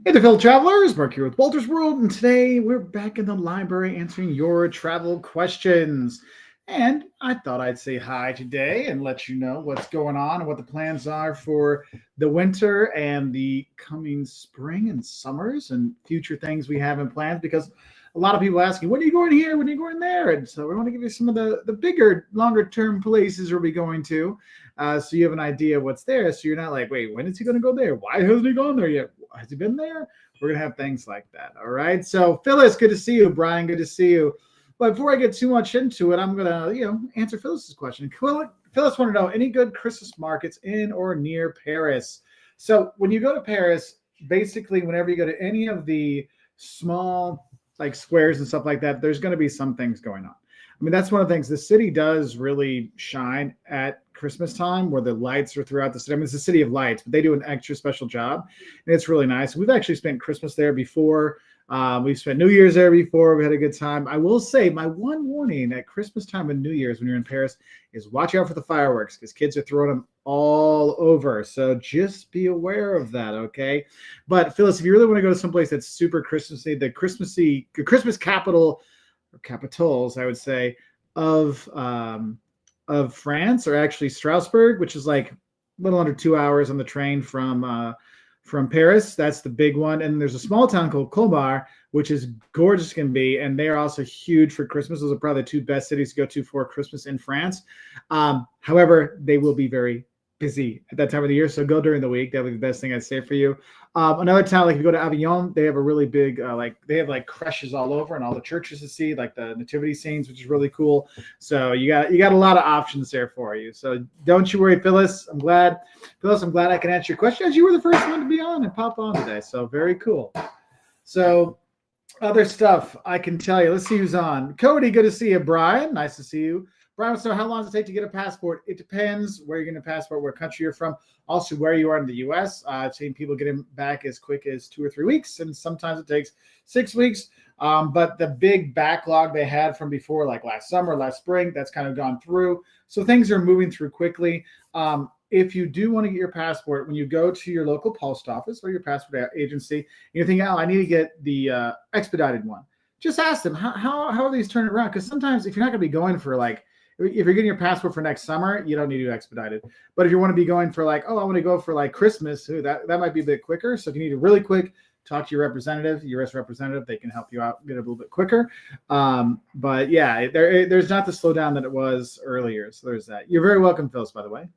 Hey, the fellow travelers, Mark here with Walter's World, and today we're back in the library answering your travel questions. And I thought I'd say hi today and let you know what's going on and what the plans are for the winter and the coming spring and summers and future things we have in plans because a lot of people asking, when are you going here? When are you going there? And so we want to give you some of the bigger, longer term places we'll be going to. So you have an idea of what's there. So you're not like, wait, when is he going to go there? Why hasn't he gone there yet? Has he been there? We're going to have things like that. All right. So Phyllis, good to see you. Brian, good to see you. But before I get too much into it, I'm going to, answer Phyllis's question. Phyllis wanted to know any good Christmas markets in or near Paris. So when you go to Paris, basically, whenever you go to any of the small like squares and stuff like that, there's going to be some things going on. I mean, that's one of the things. The city does really shine at Christmas time where the lights are throughout the city. I mean, it's a city of lights, but they do an extra special job. And it's really nice. We've actually spent Christmas there before. We've spent New Year's there before. We had a good time. I will say my one warning at Christmas time and New Year's when you're in Paris is watch out for the fireworks because kids are throwing them all over. So just be aware of that, okay? But Phyllis, if you really want to go to someplace that's super Christmassy, the Christmas capital or capitals, I would say, of France are actually Strasbourg, which is like a little under 2 hours on the train from Paris. That's the big one. And there's a small town called Colmar, which is gorgeous can be. And they're also huge for Christmas. Those are probably the two best cities to go to for Christmas in France. However, they will be very busy at that time of the year. So go during the week. That would be the best thing I'd say for you. Another town, like if you go to Avignon, they have a really big, they have like creches all over and all the churches to see, like the nativity scenes, which is really cool. So you got a lot of options there for you. So don't you worry, Phyllis. I'm glad I can answer your question as you were the first one to be on and pop on today. So very cool. So other stuff I can tell you. Let's see who's on. Cody, good to see you. Brian, nice to see you. Brian, so how long does it take to get a passport? It depends where you're getting a passport, what country you're from, also where you are in the U.S. I've seen people get them back as quick as 2 or 3 weeks, and sometimes it takes 6 weeks. But the big backlog they had from before, like last summer, last spring, that's kind of gone through. So things are moving through quickly. If you do want to get your passport, when you go to your local post office or your passport agency, and you're thinking, oh, I need to get the expedited one, just ask them, how are these turning around? Because sometimes if you're not going to be going for like, if you're getting your passport for next summer, you don't need to do expedited. But if you want to be going for like, oh, I want to go for like Christmas, that might be a bit quicker. So if you need it really quick, talk to your representative, U.S. representative. They can help you out, get it a little bit quicker. But yeah, there's not the slowdown that it was earlier. So there's that. You're very welcome, Phyllis, by the way.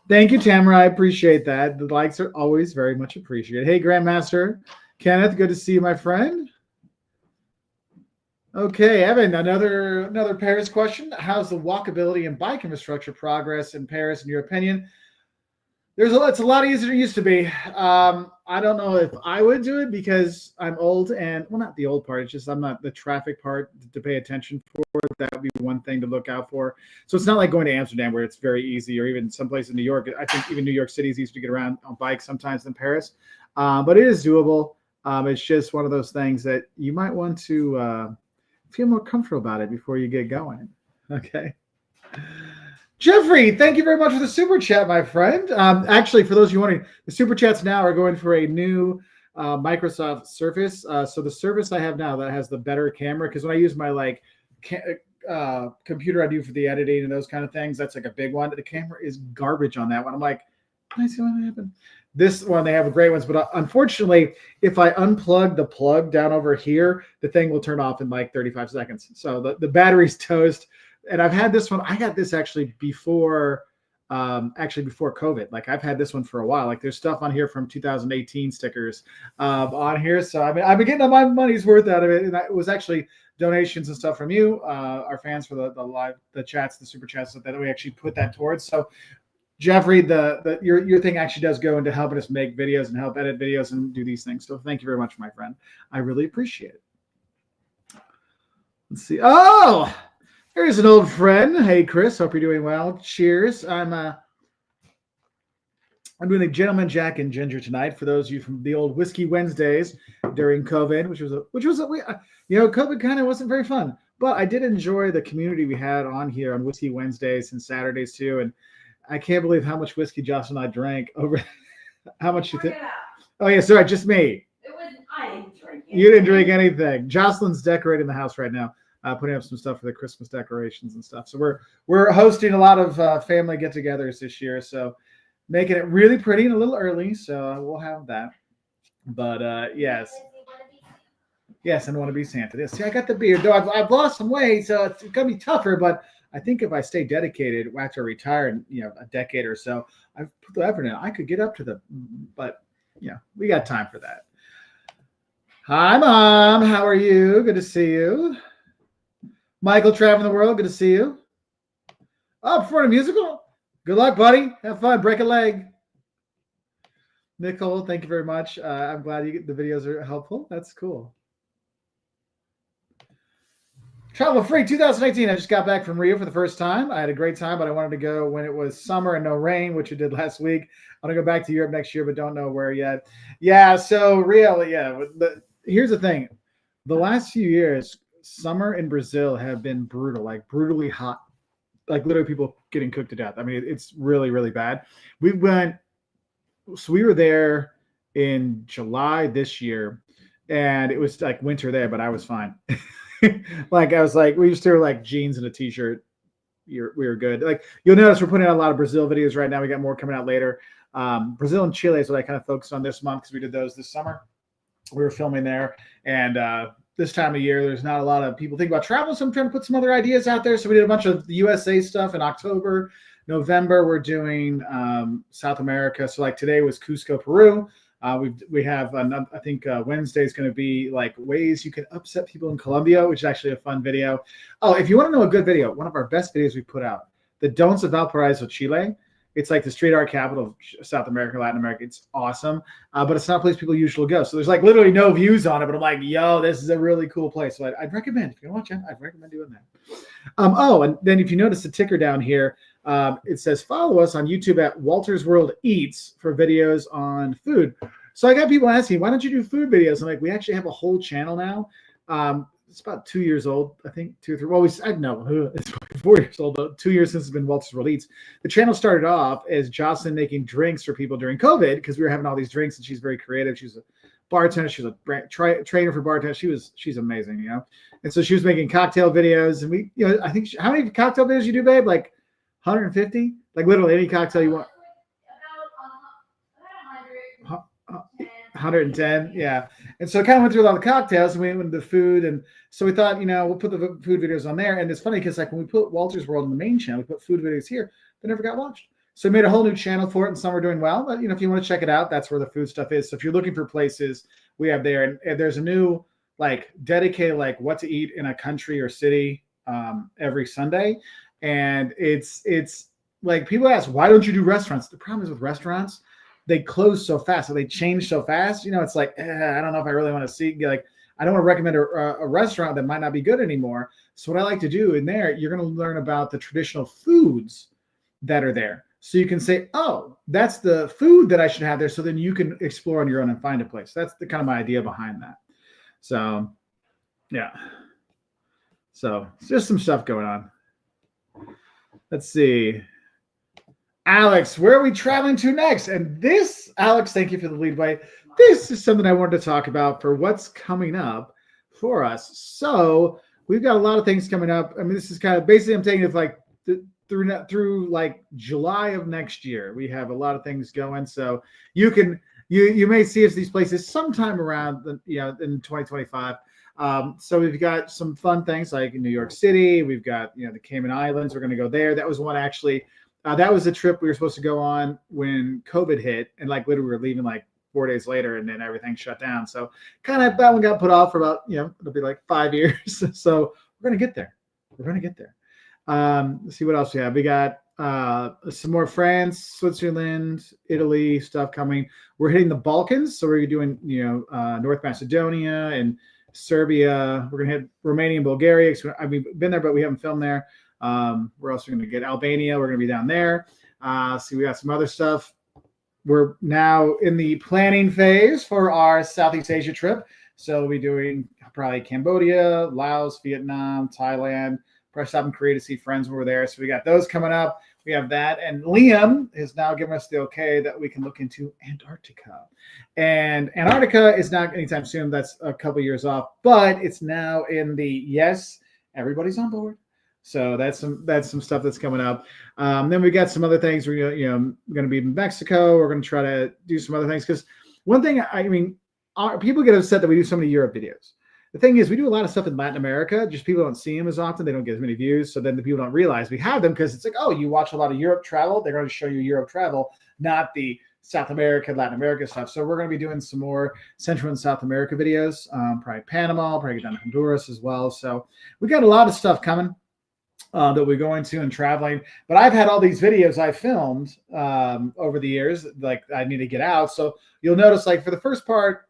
Thank you, Tamara. I appreciate that. The likes are always very much appreciated. Hey, Grandmaster Kenneth, good to see you, my friend. Okay, Evan, another Paris question. How's the walkability and bike infrastructure progress in Paris, in your opinion? It's a lot easier than it used to be. I don't know if I would do it because I'm old and, well, not the old part. It's just I'm not the traffic part to pay attention for. That would be one thing to look out for. So it's not like going to Amsterdam where it's very easy, or even someplace in New York. I think even New York City is easier to get around on bikes sometimes than Paris. But it is doable. It's just one of those things that you might want to feel more comfortable about it before you get going. Okay. Jeffrey, thank you very much for the super chat, my friend. Actually, for those of you wondering, the super chats now are going for a new Microsoft Surface. So the Surface I have now that has the better camera, because when I use my computer I do for the editing and those kind of things, that's like a big one. The camera is garbage on that one. I'm like, I see what happened. This one, they have great ones, but unfortunately, if I unplug the plug down over here, the thing will turn off in like 35 seconds. So the battery's toast. And I've had this one. I got this actually before COVID. Like I've had this one for a while. Like there's stuff on here from 2018 stickers on here. So I've been getting my money's worth out of it. And it was actually donations and stuff from you, our fans, for the chats, the super chats that we actually put that towards. So Jeffrey, your thing actually does go into helping us make videos and help edit videos and do these things. So thank you very much, my friend. I really appreciate it. Let's see. Oh, here's an old friend. Hey, Chris. Hope you're doing well. Cheers. I'm doing the Gentleman Jack and Ginger tonight for those of you from the old Whiskey Wednesdays during COVID, which was COVID kind of wasn't very fun, but I did enjoy the community we had on here on Whiskey Wednesdays and Saturdays too. And I can't believe how much whiskey Josh and I drank over. How much you think? Oh yeah, sorry, just me. It was I didn't drink. You didn't drink anything. Jocelyn's decorating the house right now, putting up some stuff for the Christmas decorations and stuff. So we're hosting a lot of family get-togethers this year. So making it really pretty and a little early. So we'll have that. But yes. Yes, and want to be Santa. See, I got the beard, though I've lost some weight, so it's going to be tougher. But I think if I stay dedicated after I retire in a decade or so, I've put the effort in. I could get up to the, but we got time for that. Hi, Mom. How are you? Good to see you. Michael, traveling the world. Good to see you. Oh, for a musical. Good luck, buddy. Have fun. Break a leg. Nicole, thank you very much. I'm glad the videos are helpful. That's cool. Travel Free 2018. I just got back from Rio for the first time. I had a great time, but I wanted to go when it was summer and no rain, which we did last week. I'm going to go back to Europe next year, but don't know where yet. Yeah, so Rio, here's the thing. The last few years, summer in Brazil have been brutal, like brutally hot, like literally people getting cooked to death. I mean, it's really, really bad. We were there in July this year, and it was like winter there, but I was fine. Like I was like, we used to wear like jeans and a t-shirt. We were good. Like you'll notice we're putting out a lot of Brazil videos right now. We got more coming out later. Brazil and Chile is what I kind of focused on this month because we did those this summer. We were filming there, and this time of year, there's not a lot of people think about travel, so I'm trying to put some other ideas out there. So we did a bunch of the USA stuff in October. November, we're doing South America. So like today was Cusco, Peru. We have, I think Wednesday is going to be like ways you can upset people in Colombia, which is actually a fun video. Oh, if you want to know a good video, one of our best videos we put out, the Don'ts of Valparaiso, Chile. It's like the street art capital of South America, Latin America. It's awesome, but it's not a place people usually go. So there's like literally no views on it, but I'm like, yo, this is a really cool place. So I'd recommend, if you want to watch it, I'd recommend doing that. Oh, and then if you notice the ticker down here, it says follow us on YouTube at Walter's World Eats for videos on food. So I got people asking, why don't you do food videos? I'm like, we actually have a whole channel now. It's about 2 years old, I think, 2 or 3. Well, I don't know, it's 4 years old, though. 2 years since it's been Walter's World Eats. The channel started off as Jocelyn making drinks for people during COVID because we were having all these drinks, and she's very creative. She's a bartender. She's a trainer for bartenders. She's amazing, And so she was making cocktail videos, and we, I think, how many cocktail videos you do, babe? Like 150? Like literally any cocktail you want. 110, yeah. And so it kind of went through a lot of cocktails, and we went into food, and so we thought, we'll put the food videos on there. And it's funny because like when we put Walter's World on the main channel, we put food videos here, they never got watched. So we made a whole new channel for it, and some are doing well. But if you want to check it out, that's where the food stuff is. So if you're looking for places, we have there, and there's a new like dedicated like what to eat in a country or city every Sunday, and it's like people ask, why don't you do restaurants? The problem is with restaurants, they close so fast, so they change so fast. It's like, I don't know if I really want to see, like, I don't want to recommend a restaurant that might not be good anymore. So what I like to do in there, you're going to learn about the traditional foods that are there. So you can say, oh, that's the food that I should have there. So then you can explore on your own and find a place. That's the kind of my idea behind that. So, yeah. So just some stuff going on. Let's see. Alex, where are we traveling to next? And this, Alex, thank you for the lead way. This is something I wanted to talk about for what's coming up for us. So we've got a lot of things coming up. I mean, this is kind of basically I'm taking it like through like July of next year. We have a lot of things going. So you may see us these places sometime around in 2025. So we've got some fun things like in New York City. We've got the Cayman Islands. We're going to go there. That was one actually. That was a trip we were supposed to go on when COVID hit, and like literally we were leaving like 4 days later, and then everything shut down. So kind of that one got put off for about it'll be like 5 years. So we're gonna get there. Let's see what else we have. We got some more France, Switzerland, Italy stuff coming. We're hitting the Balkans, so we're doing North Macedonia and Serbia. We're gonna hit Romania and Bulgaria. We've been there, but we haven't filmed there. Where else are we going to get? Albania. We're going to be down there. See, we got some other stuff. We're now in the planning phase for our Southeast Asia trip. So we'll be doing probably Cambodia, Laos, Vietnam, Thailand. Probably stop in Korea to see friends when we're there. So we got those coming up. we have that. And Liam has now given us the okay that we can look into Antarctica. And Antarctica is not anytime soon. That's a couple years off, but it's now in the yes, everybody's on board. So that's some stuff that's coming up. Then we got some other things. We're going to be in Mexico. We're going to try to do some other things because one thing people get upset that we do so many Europe videos. The thing is, we do a lot of stuff in Latin America. Just people don't see them as often. They don't get as many views. So then the people don't realize we have them because it's like, oh, you watch a lot of Europe travel. They're going to show you Europe travel, not the South America, Latin America stuff. So we're going to be doing some more Central and South America videos, probably Panama, probably get down to Honduras as well. So we got a lot of stuff coming that we're going to and traveling. But I've had all these videos I filmed over the years, like I need to get out. So you'll notice, like for the first part,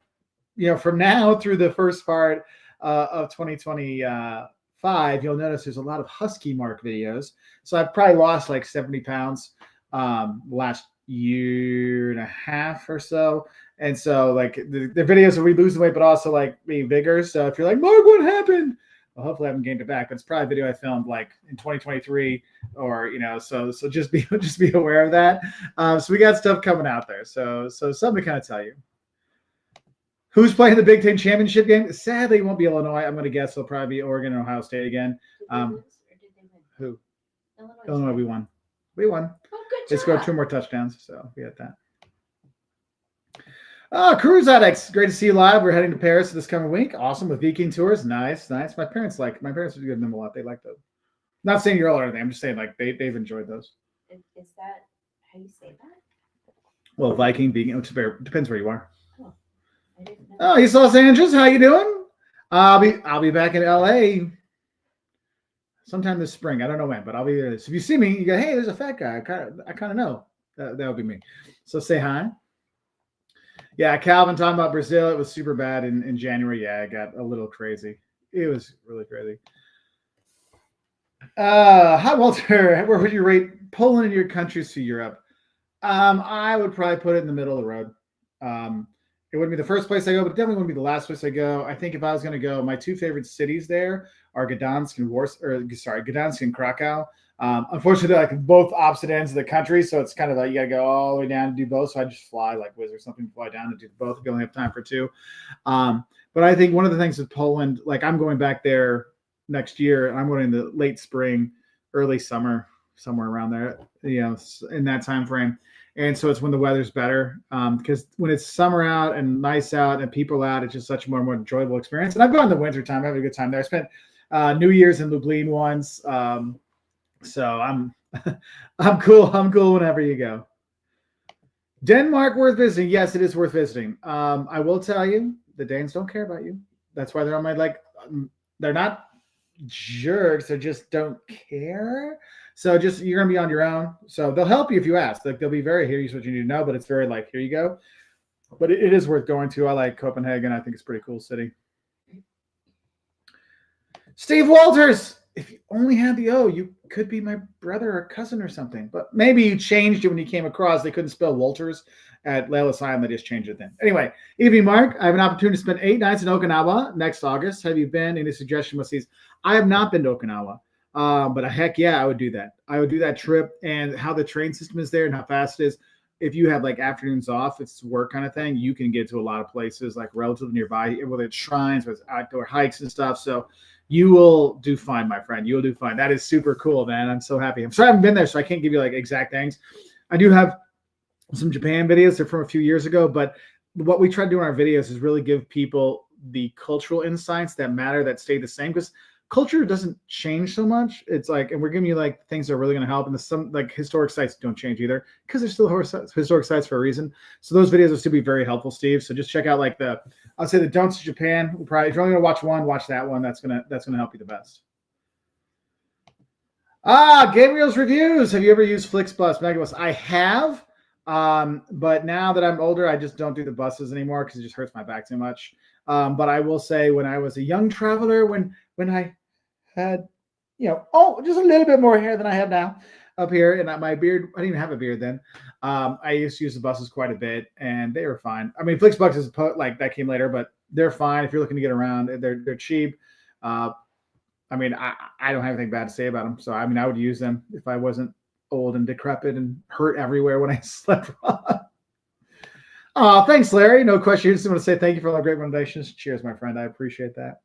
from now through the first part of 2025, you'll notice there's a lot of Husky Mark videos. So I've probably lost like 70 pounds last year and a half or so. And so like the videos are we losing weight, but also like being bigger. So if you're like, Mark, what happened? Well, hopefully I haven't gained it back. But it's probably a video I filmed like in 2023 or, so just be aware of that. So we got stuff coming out there. So something to kind of tell you. Who's playing the Big Ten championship game? Sadly, it won't be Illinois. I'm going to guess it'll probably be Oregon and Ohio State again. Who? Illinois. We won. Oh, good job. They scored 2 more touchdowns, so we had that. Cruise Addicts, great to see you live. We're heading to Paris this coming week. Awesome with Viking tours. Nice. My parents would give them a lot. They like those. Not saying you're old or anything. I'm just saying like they've enjoyed those. Is that how you say that? Well, Viking, which depends where you are. Oh, East Los Angeles, how you doing? I'll be back in LA sometime this spring. I don't know when, but I'll be there. So if you see me, you go, hey, there's a fat guy. I kind of know that would be me. So say hi. Yeah, Calvin talking about Brazil. It was super bad in January. Yeah, it got a little crazy. It was really crazy. Hi, Walter. Where would you rate Poland and your countries to Europe? I would probably put it in the middle of the road. It wouldn't be the first place I go, but it definitely wouldn't be the last place I go. I think if I was going to go, my 2 favorite cities there are Gdansk and Krakow. Unfortunately, they're like both opposite ends of the country, so it's kind of like you got to go all the way down to do both. So I just fly like Wizz or something, fly down to do both if you only have time for 2. But I think one of the things with Poland, like I'm going back there next year, and I'm going in the late spring, early summer, somewhere around there, in that time frame. And so it's when the weather's better because when it's summer out and nice out and people out, it's just such a more enjoyable experience. And I've gone in the winter time. I have a good time there. I spent New Year's in Lublin once. So I'm cool. I'm cool whenever you go. Denmark worth visiting. Yes, it is worth visiting. I will tell you, the Danes don't care about you. That's why they're on my they're not jerks. They just don't care. So you're going to be on your own. So they'll help you if you ask. Like they'll be very, here's what you need to know, but it's very like, here you go. But it is worth going to. I like Copenhagen. I think it's a pretty cool city. Steve Walters, if you only had the O, you could be my brother or cousin or something. But maybe you changed it when you came across. They couldn't spell Walters at Layla Asylum. They just changed it then. Anyway, evening, Mark. I have an opportunity to spend 8 nights in Okinawa next August. Have you been? Any suggestion must these? I have not been to Okinawa. But heck yeah, I would do that. I would do that trip, and how the train system is there and how fast it is. If you have like afternoons off, it's work kind of thing, you can get to a lot of places like relatively nearby, whether it's shrines, whether it's outdoor hikes and stuff. So you will do fine, my friend. You will do fine. That is super cool, man. I'm so happy. I'm sorry I haven't been there, so I can't give you like exact things. I do have some Japan videos. They're from a few years ago, but what we try to do in our videos is really give people the cultural insights that matter, that stay the same, because culture doesn't change so much. It's like, and we're giving you like things that are really going to help. And some like historic sites don't change either because they're still historic sites for a reason. So those videos will still be very helpful, Steve. So just check out like I'll say the don'ts to Japan. We'll probably, if you're only going to watch one, watch that one. That's going to help you the best. Gabriel's reviews. Have you ever used Flixbus, Megabus? I have. But now that I'm older, I just don't do the buses anymore because it just hurts my back too much. But I will say when I was a young traveler, when I had, just a little bit more hair than I have now up here, and my beard, I didn't even have a beard then. I used to use the buses quite a bit, and they were fine. I mean, Flixbus is like that came later, but they're fine if you're looking to get around. They're cheap. I mean, I don't have anything bad to say about them. So, I mean, I would use them if I wasn't old and decrepit and hurt everywhere when I slept wrong. Oh, thanks, Larry. No question. I just want to say thank you for all the great recommendations. Cheers, my friend. I appreciate that.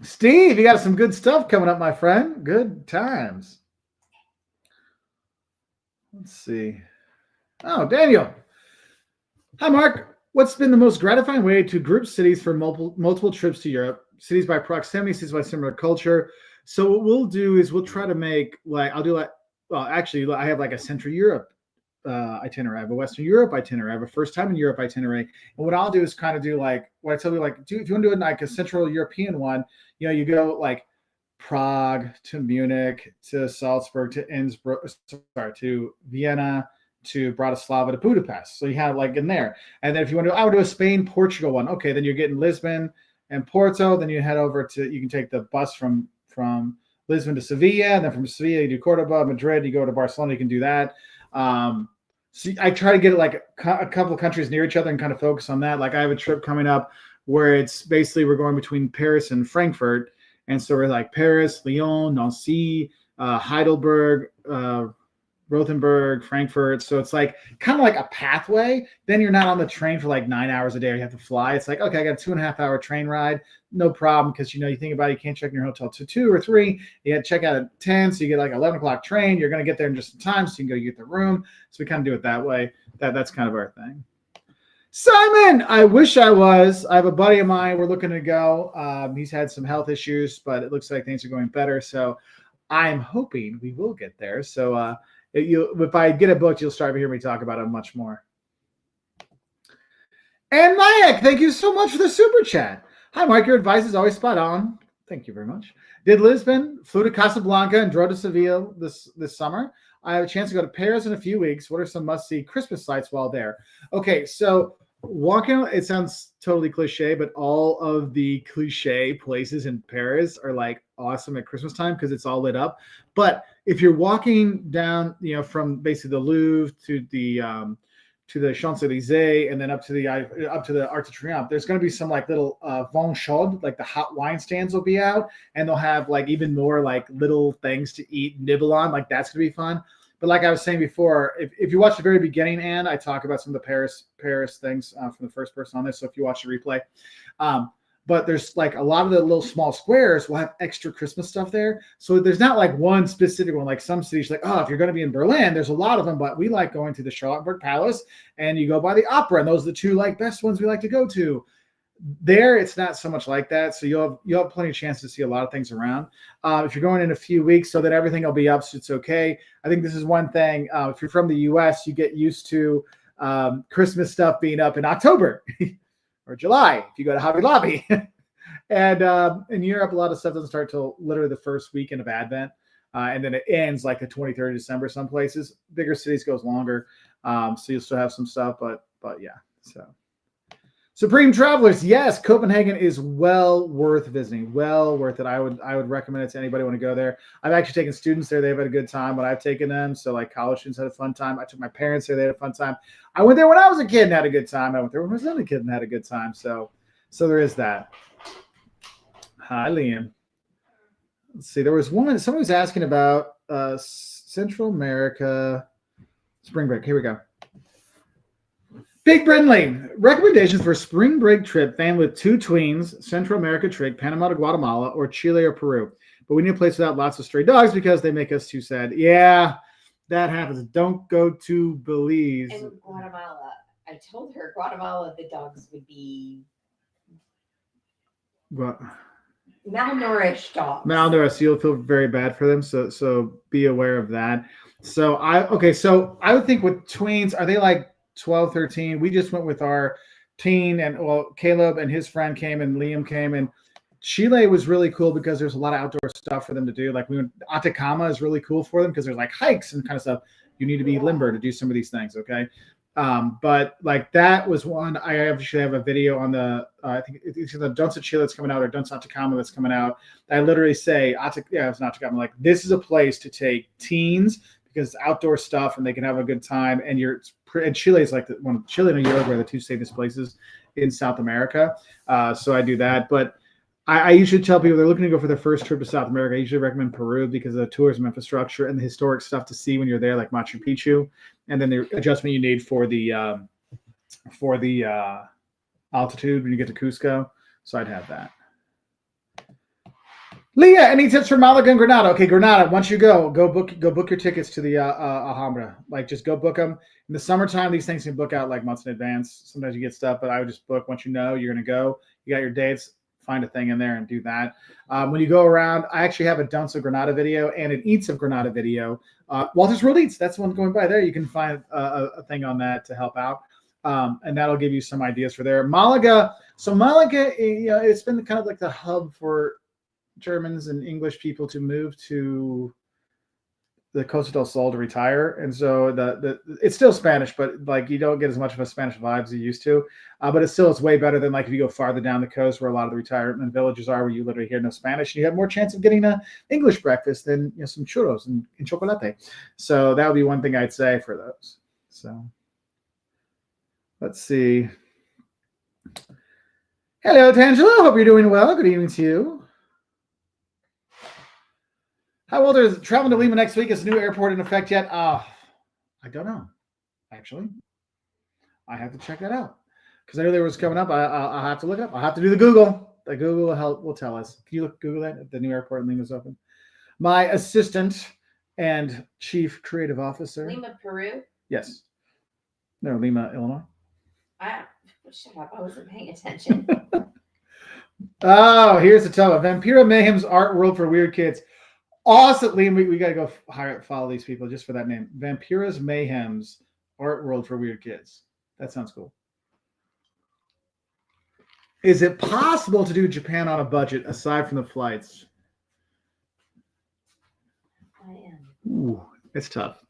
Steve, you got some good stuff coming up, my friend. Good times. Let's see. Oh, Daniel. Hi, Mark. What's been the most gratifying way to group cities for multiple trips to Europe? Cities by proximity, cities by similar culture. So what we'll do is we'll try to make actually, I have like a Central Europe itinerary. I have a Western Europe itinerary. I have a first time in Europe itinerary. And what I'll do is kind of do like what I tell you, like, if you want to do it like a Central European one, you go like Prague to Munich to Salzburg to Innsbruck, to Vienna to Bratislava to Budapest. So you have like in there. And then if you want to, I would do a Spain, Portugal one. Okay, then you're getting Lisbon and Porto. Then you head over you can take the bus from Lisbon to Sevilla. And then from Sevilla, you do Cordoba, Madrid, you go to Barcelona, you can do that. So I try to get it like a couple of countries near each other and kind of focus on that. Like I have a trip coming up where it's basically we're going between Paris and Frankfurt. And so we're like Paris, Lyon, Nancy, Heidelberg, Rothenburg, Frankfurt. So it's like kind of like a pathway. Then you're not on the train for like 9 hours a day. You have to fly. It's like, okay, I got a 2.5 hour train ride. No problem. Because, you think about it, you can't check in your hotel till 2 or 3. You got to check out at 10. So you get like 11 o'clock train. You're going to get there in just in time. So you can go get the room. So we kind of do it that way. That's kind of our thing. Simon, I wish I was. I have a buddy of mine. We're looking to go. He's had some health issues, but it looks like things are going better. So I'm hoping we will get there. So if I get it booked, you'll start to hear me talk about it much more. And Mayak, thank you so much for the super chat. Hi, Mark. Your advice is always spot on. Thank you very much. Did Lisbon, flew to Casablanca, and drove to Seville this summer. I have a chance to go to Paris in a few weeks. What are some must-see Christmas sites while there? Okay, so walking, it sounds totally cliche, but all of the cliche places in Paris are like awesome at Christmas time because it's all lit up. But if you're walking down, from basically the Louvre to the Champs-Elysees and then up to the Arc de Triomphe, there's going to be some like little vin chaud, like the hot wine stands will be out, and they'll have like even more like little things to eat, nibble on. Like that's going to be fun. But like I was saying before, if you watch the very beginning, Anne, I talk about some of the Paris things from the first person on this. So if you watch the replay, but there's like a lot of the little small squares will have extra Christmas stuff there. So there's not like one specific one. Like some cities, like, oh, if you're going to be in Berlin, there's a lot of them. But we like going to the Charlottenburg Palace, and you go by the opera, and those are the two like best ones we like to go to. There, it's not so much like that. So you'll have plenty of chance to see a lot of things around. If you're going in a few weeks, so that everything will be up, so it's okay. I think this is one thing. If you're from the U.S., you get used to Christmas stuff being up in October or July if you go to Hobby Lobby. And in Europe, a lot of stuff doesn't start till literally the first weekend of Advent, and then it ends like the 23rd of December. Some places, bigger cities, goes longer, so you'll still have some stuff. But yeah, so. Supreme Travelers, yes, Copenhagen is well worth visiting. Well worth it. I would recommend it to anybody who want to go there. I've actually taken students there. They've had a good time when I've taken them. So like college students had a fun time. I took my parents there. They had a fun time. I went there when I was a kid and had a good time. I went there when I was not a kid and had a good time. So there is that. Hi, Liam. Let's see. There was one. Someone was asking about Central America spring break. Here we go. Big Brindley, recommendations for spring break trip, family with 2 tweens, Central America trip, Panama to Guatemala, or Chile or Peru. But we need a place without lots of stray dogs because they make us too sad. Yeah, that happens. Don't go to Belize. And Guatemala, I told her Guatemala, the dogs would be malnourished dogs. Malnourished. You'll feel very bad for them. So be aware of that. So I would think with tweens, are they like 12, 13? We just went with our teen, and Caleb and his friend came and Liam came, and Chile was really cool because there's a lot of outdoor stuff for them to do. Like Atacama is really cool for them because there's like hikes and kind of stuff. You need to be limber to do some of these things. Okay. But like that was one. I actually have a video on the I think it's the Dunce Chile that's coming out, or Dunce Atacama that's coming out. I literally say it's not Atacama. Like, this is a place to take teens because it's outdoor stuff and they can have a good time. And Chile is like Chile and Uruguay are the 2 safest places in South America. So I do that. But I usually tell people they're looking to go for their first trip to South America. I usually recommend Peru because of the tourism infrastructure and the historic stuff to see when you're there, like Machu Picchu, and then the adjustment you need for the altitude when you get to Cusco. So I'd have that. Leah, any tips for Malaga and Granada? Okay, Granada. Once you go book your tickets to the Alhambra. Like, just go book them. In the summertime, these things can book out like months in advance. Sometimes you get stuff, but I would just book once you know you're going to go. You got your dates. Find a thing in there and do that. When you go around, I actually have a Dunce of Granada video and an Eats of Granada video. Walter's World Eats, that's the one going by there. You can find a thing on that to help out. And that'll give you some ideas for there. Malaga. So Malaga, it's been kind of like the hub for Germans and English people to move to the Costa del Sol to retire, and so it's still Spanish, but like you don't get as much of a Spanish vibe as you used to. But it's way better than like if you go farther down the coast where a lot of the retirement villages are, where you literally hear no Spanish, and you have more chance of getting an English breakfast than some churros and chocolate. So that would be one thing I'd say for those. So let's see. Hello, Tangela. Hope you're doing well. Good evening to you. How old is traveling to Lima next week? Is the new airport in effect yet? I don't know. Actually, I have to check that out because I knew there was coming up. I'll have to look it up. I'll have to do the Google. The Google will tell us. Can you Google that if the new airport in Lima is open? My assistant and chief creative officer. Lima, Peru? Yes. No, Lima, Illinois. Shut up. I wasn't paying attention. Oh, here's the tell. Vampira Mayhem's Art World for Weird Kids. Awesome, Liam. We got to go follow these people just for that name. Vampira's Mayhem's Art World for Weird Kids. That sounds cool. Is it possible to do Japan on a budget aside from the flights? I am. Ooh, it's tough.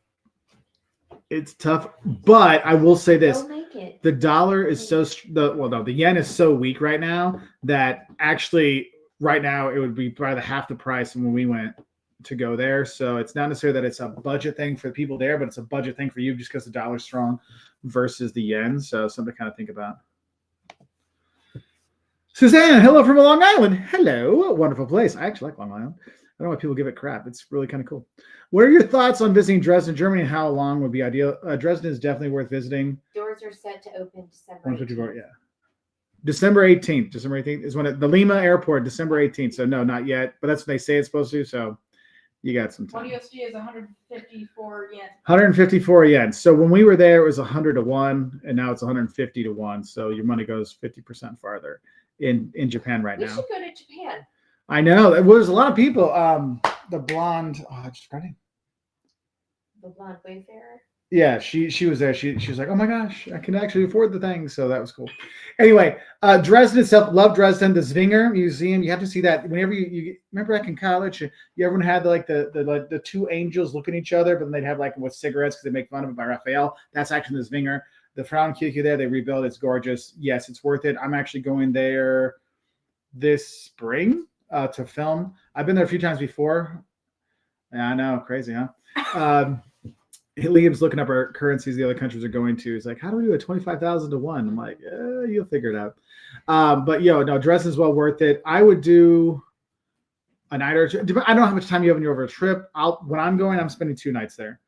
It's tough, but I will say this: Don't make it. the dollar is the yen is so weak right now that actually right now it would be probably half the price when we went to go there. So it's not necessarily that it's a budget thing for the people there, but it's a budget thing for you just because the dollar's strong versus the yen. So something to kind of think about. Suzanne, hello from Long Island. Hello, wonderful place. I actually like Long Island. I don't know why people give it crap. It's really kind of cool. What are your thoughts on visiting Dresden, Germany, and how long would be ideal? Dresden is definitely worth visiting. Doors are set to open December 154, 18th. yeah. December 18th. December 18th is when the Lima airport, December 18th. So no, not yet. But that's when they say it's supposed to. So you got some time. 1 USD is 154 yen. 154 yen. So when we were there, it was 100 to 1, and now it's 150 to 1. So your money goes 50% farther in Japan right We now. should go to Japan. I know. Well, there's a lot of people. The blonde, I just forgot her name. The blonde wayfarer. Yeah, she was there. She was like, oh my gosh, I can actually afford the thing. So that was cool. Anyway, Dresden itself, love Dresden. The Zwinger Museum, you have to see that. Whenever you remember back in college, everyone had the two angels looking at each other, but then they'd have like with cigarettes because they make fun of it by Raphael. That's actually the Zwinger. The Frauenkirche there, they rebuilt. It's gorgeous. Yes, it's worth it. I'm actually going there this spring to film. I've been there a few times before. Yeah, I know, crazy, huh? Liam's looking up our currencies the other countries are going to. He's like, how do we do a 25,000 to 1? I'm like, you'll figure it out. But no, Dresden's well worth it. I would do a night or two. I don't know how much time you have when you're over a trip. When I'm going, I'm spending 2 nights there.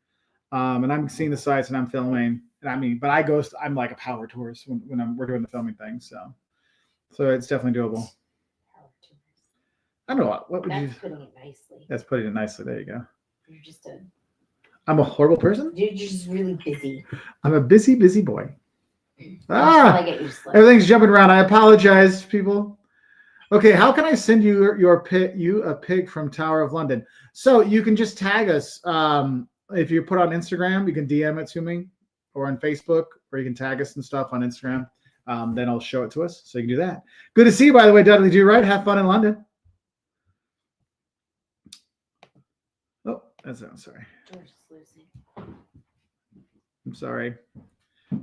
And I'm seeing the sites and I'm filming. And but I'm like a power tourist when we're doing the filming thing. So it's definitely doable. I don't know what would you. That's putting it nicely. That's putting it nicely. There you go. You're just I'm a horrible person. You're just really busy. I'm a busy boy. Until I get you to sleep. Everything's jumping around. I apologize, people. Okay, how can I send you a pic from Tower of London? So you can just tag us. If you put on Instagram, you can DM it to me, or on Facebook, or you can tag us and stuff on Instagram. Then I'll show it to us. So you can do that. Good to see you, by the way, Dudley. Do right. Have fun in London. Oh, that's sorry. George is losing. I'm sorry.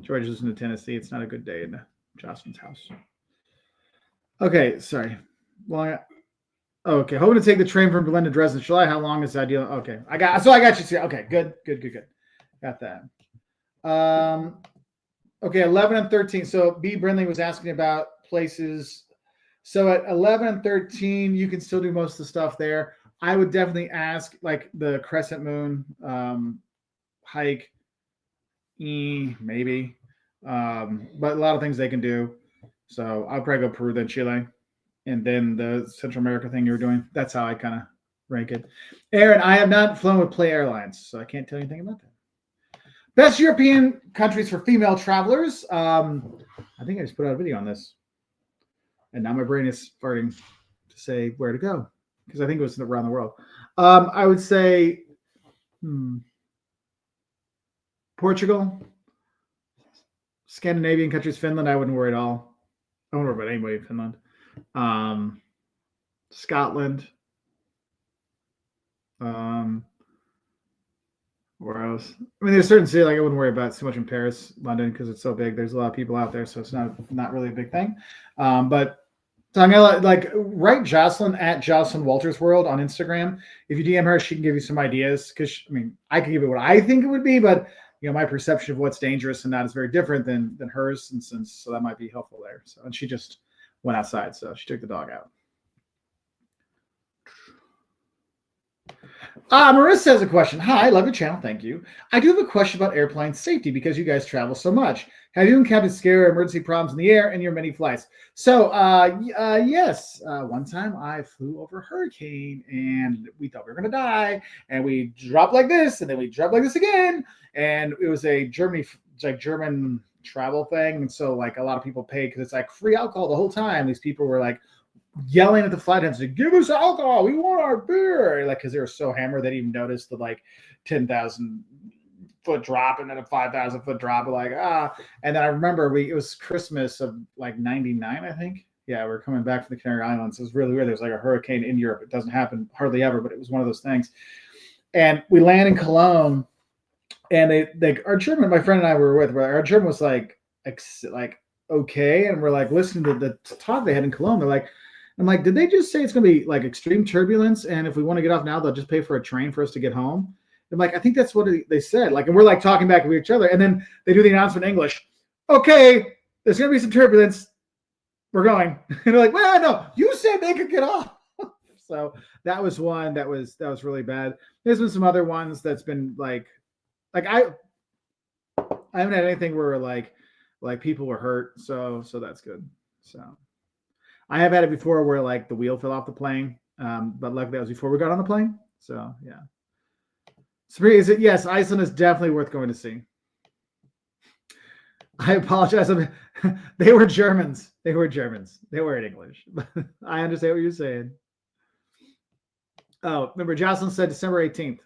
George is listening to Tennessee. It's not a good day in Jocelyn's house. Okay, sorry. Well, okay. Hoping to take the train from Berlin to Dresden. July. How long is that deal? Okay, I got you. Okay, good. Got that. Okay, 11 and 13. So B. Brindley was asking about places. So at 11 and 13, you can still do most of the stuff there. I would definitely ask like the Crescent Moon hike, maybe, but a lot of things they can do. So I'll probably go Peru, then Chile, and then the Central America thing you were doing. That's how I kind of rank it. Aaron, I have not flown with Play Airlines, so I can't tell you anything about that. Best European countries for female travelers. I think I just put out a video on this. And now my brain is farting to say where to go because I think it was around the world. I would say Portugal, Scandinavian countries, Finland. I wouldn't worry at all. I don't worry about anybody in Finland. Scotland. Where else? I mean, there's certain cities like I wouldn't worry about too much in Paris, London, because it's so big. There's a lot of people out there, so it's not really a big thing. But so I'm gonna like write Jocelyn at Jocelyn Walters World on Instagram. If you DM her, she can give you some ideas. Because I mean, I can give you what I think it would be, but my perception of what's dangerous and not is very different than hers, and so that might be helpful there. So, and she just went outside, so she took the dog out. Marissa has a question. Hi, love your channel. Thank you. I do have a question about airplane safety because you guys travel so much. Have you encountered scary or emergency problems in the air in your many flights? So, yes. One time I flew over a hurricane and we thought we were going to die. And we dropped like this and then we dropped like this again. And it was a German travel thing. And so, like, a lot of people paid because it's like free alcohol the whole time. These people were like, yelling at the flight attendants, give us alcohol, we want our beer, like because they were so hammered they didn't even notice the like 10,000 foot drop and then a 5,000 foot drop, and then I remember it was Christmas of like 99, I think. Yeah, we're coming back from the Canary Islands. It was really weird. There's like a hurricane in Europe. It doesn't happen hardly ever, but it was one of those things. And we land in Cologne, and our German, my friend and I were with, our German was like okay, and we're like listening to the talk they had in Cologne. They're like, I'm like, did they just say it's going to be like extreme turbulence? And if we want to get off now, they'll just pay for a train for us to get home. I'm like, I think that's what they said. Like, and we're like talking back with each other. And then they do the announcement in English. Okay, there's going to be some turbulence. We're going. And they're like, well, no, you said they could get off. So that was one that was really bad. There's been some other ones that's been like I haven't had anything where like people were hurt. So that's good. So. I have had it before where like the wheel fell off the plane, but luckily that was before we got on the plane. So yeah. Sabrina, is it? Yes, Iceland is definitely worth going to see. I apologize. They were Germans. They were in English. I understand what you're saying. Oh, remember Jocelyn said December 18th.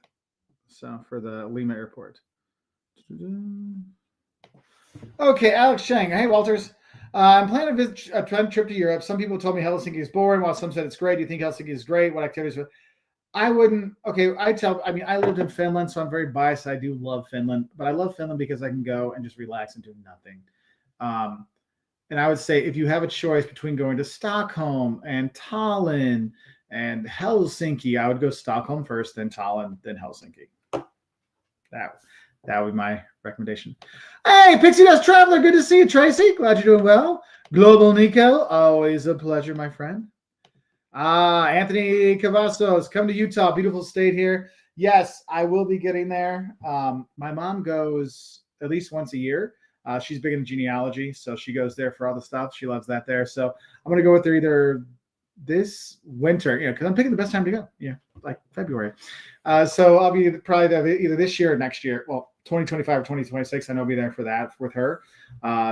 So for the Lima airport. Okay, Alex Chang. Hey, Walters. I'm planning a trip to Europe. Some people told me Helsinki is boring, while some said it's great. Do you think Helsinki is great? What activities? I wouldn't. Okay, I lived in Finland, so I'm very biased. I do love Finland, but I love Finland because I can go and just relax and do nothing. And I would say if you have a choice between going to Stockholm and Tallinn and Helsinki, I would go Stockholm first, then Tallinn, then Helsinki. That would be my recommendation. Hey, Pixie Dust Traveler, good to see you, Tracy. Glad you're doing well. Global Nico, always a pleasure, my friend. Anthony Cavazos, come to Utah, beautiful state here. Yes, I will be getting there. My mom goes at least once a year. She's big into genealogy, so she goes there for all the stuff. She loves that there. So I'm going to go with her either this winter, because I'm picking the best time to go. Yeah, like February. So I'll be probably there either this year or next year. Well, 2025 or 2026, I know I'll be there for that with her.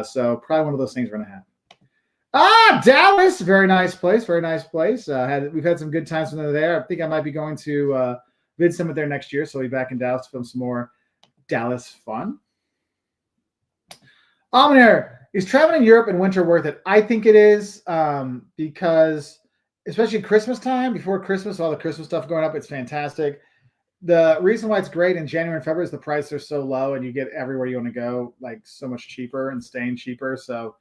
So probably one of those things we're going to have. Dallas, very nice place. Very nice place. We've had some good times when they're there. I think I might be going to Vid Summit there next year, so I'll be back in Dallas to film some more Dallas fun. Almanair, is traveling in Europe in winter worth it? I think it is, because especially Christmas time, before Christmas, all the Christmas stuff going up, it's fantastic. The reason why it's great in January and February is the prices are so low and you get everywhere you want to go like so much cheaper and staying cheaper. So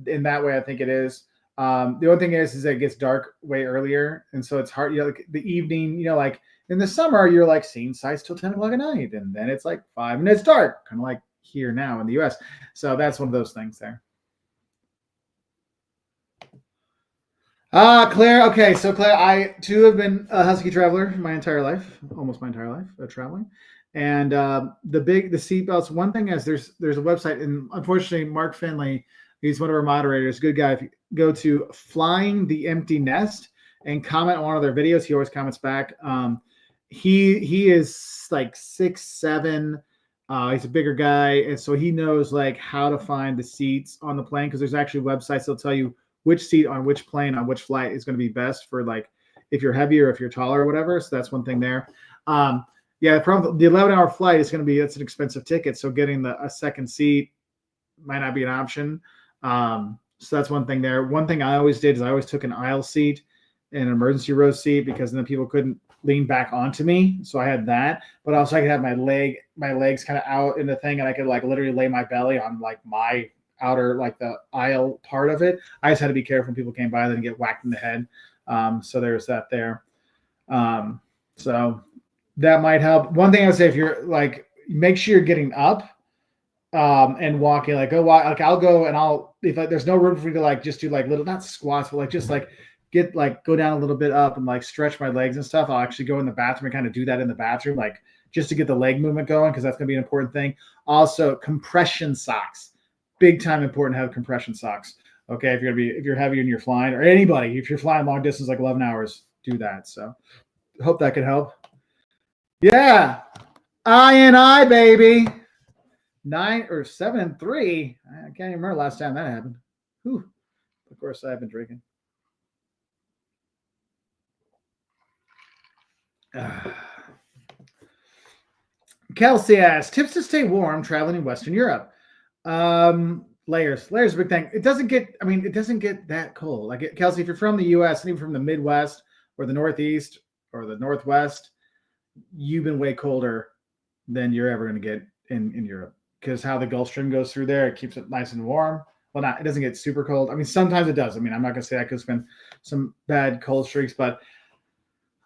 in that way, I think it is. The only thing is that it gets dark way earlier. And so it's hard, like the evening, like in the summer, you're like seeing sights till 10 o'clock at night. And then it's like 5 minutes dark, kind of like here now in the US. So that's one of those things there. Claire. Okay, so Claire, I too have been a husky traveler my entire life, almost my entire life, traveling. And the seatbelts. One thing is there's a website, and unfortunately, Mark Finley, he's one of our moderators, good guy. If you go to Flying the Empty Nest and comment on one of their videos, he always comments back. He is like 6'7". He's a bigger guy, and so he knows like how to find the seats on the plane because there's actually websites that'll tell you which seat on which plane on which flight is going to be best for like if you're heavier, if you're taller or whatever. So that's one thing there. Yeah, the problem, the 11-hour flight is going to be, that's an expensive ticket. So getting a second seat might not be an option. So that's one thing there. One thing I always did is I always took an aisle seat and an emergency row seat because then people couldn't lean back onto me. So I had that, but also I could have my legs kind of out in the thing and I could like literally lay my belly on like my outer, like the aisle part of it. I just had to be careful when people came by, then get whacked in the head. So there's that there. So that might help. One thing I would say, if you're like, make sure you're getting up and walking, like go walk, like I'll go and if like, there's no room for me to like, just do like little, not squats, but like, just like go down a little bit up and like stretch my legs and stuff. I'll actually go in the bathroom and kind of do that in the bathroom, like just to get the leg movement going. Cause that's going to be an important thing. Also compression socks, big time important to have compression socks. Okay. If you're heavy and you're flying, or anybody, if you're flying long distance, like 11 hours, do that. So hope that could help. Yeah. I, baby. 9 or 7-3. I can't even remember last time that happened. Whew. Of course, I've been drinking. Kelsey asks, tips to stay warm traveling in Western Europe. Layers a big thing. It doesn't get that cold. Like Kelsey, if you're from the US and even from the Midwest or the Northeast or the Northwest, you've been way colder than you're ever going to get in Europe because how the Gulf Stream goes through there, it keeps it nice and warm. Well, it doesn't get super cold. I mean, sometimes it does. I mean, I'm not going to say I could spend some bad cold streaks, but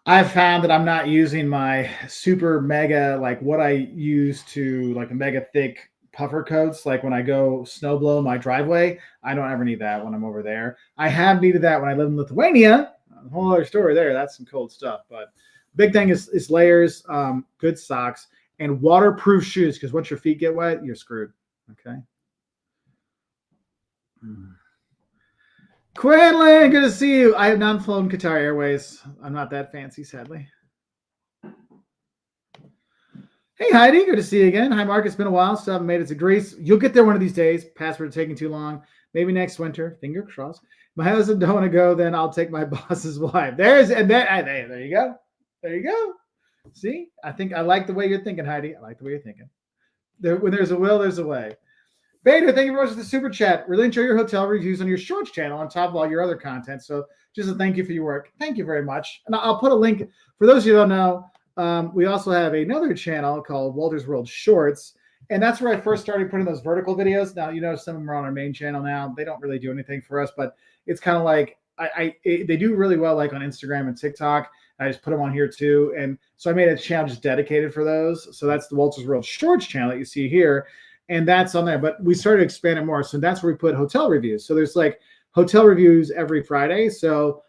I've found that I'm not using my super mega, like what I use to like a mega thick puffer coats. Like when I go snow blow my driveway, I don't ever need that when I'm over there. I have needed that when I live in Lithuania. A whole other story there. That's some cold stuff, but big thing is layers, good socks, and waterproof shoes because once your feet get wet, you're screwed. Okay. Quinlan, good to see you. I have not flown Qatar Airways. I'm not that fancy, sadly. Hey, Heidi, good to see you again. Hi, Mark. It's been a while. Still haven't made it to Greece. You'll get there one of these days. Passport taking too long. Maybe next winter. Finger crossed. My husband don't want to go. Then I'll take my boss's wife. There you go. There you go. See, I think I like the way you're thinking, Heidi. I like the way you're thinking. When there's a will, there's a way. Beta, thank you very much for the super chat. Really enjoy your hotel reviews on your shorts channel on top of all your other content. So just a thank you for your work. Thank you very much. And I'll put a link for those of you who don't know. We also have another channel called Walter's World Shorts. And that's where I first started putting those vertical videos. Now, some of them are on our main channel now. They don't really do anything for us, but it's kind of like they do really well, like on Instagram and TikTok. I just put them on here too. And so I made a channel just dedicated for those. So that's the Walter's World Shorts channel that you see here. And that's on there. But we started expanding more. So that's where we put hotel reviews. So there's like hotel reviews every Friday. So,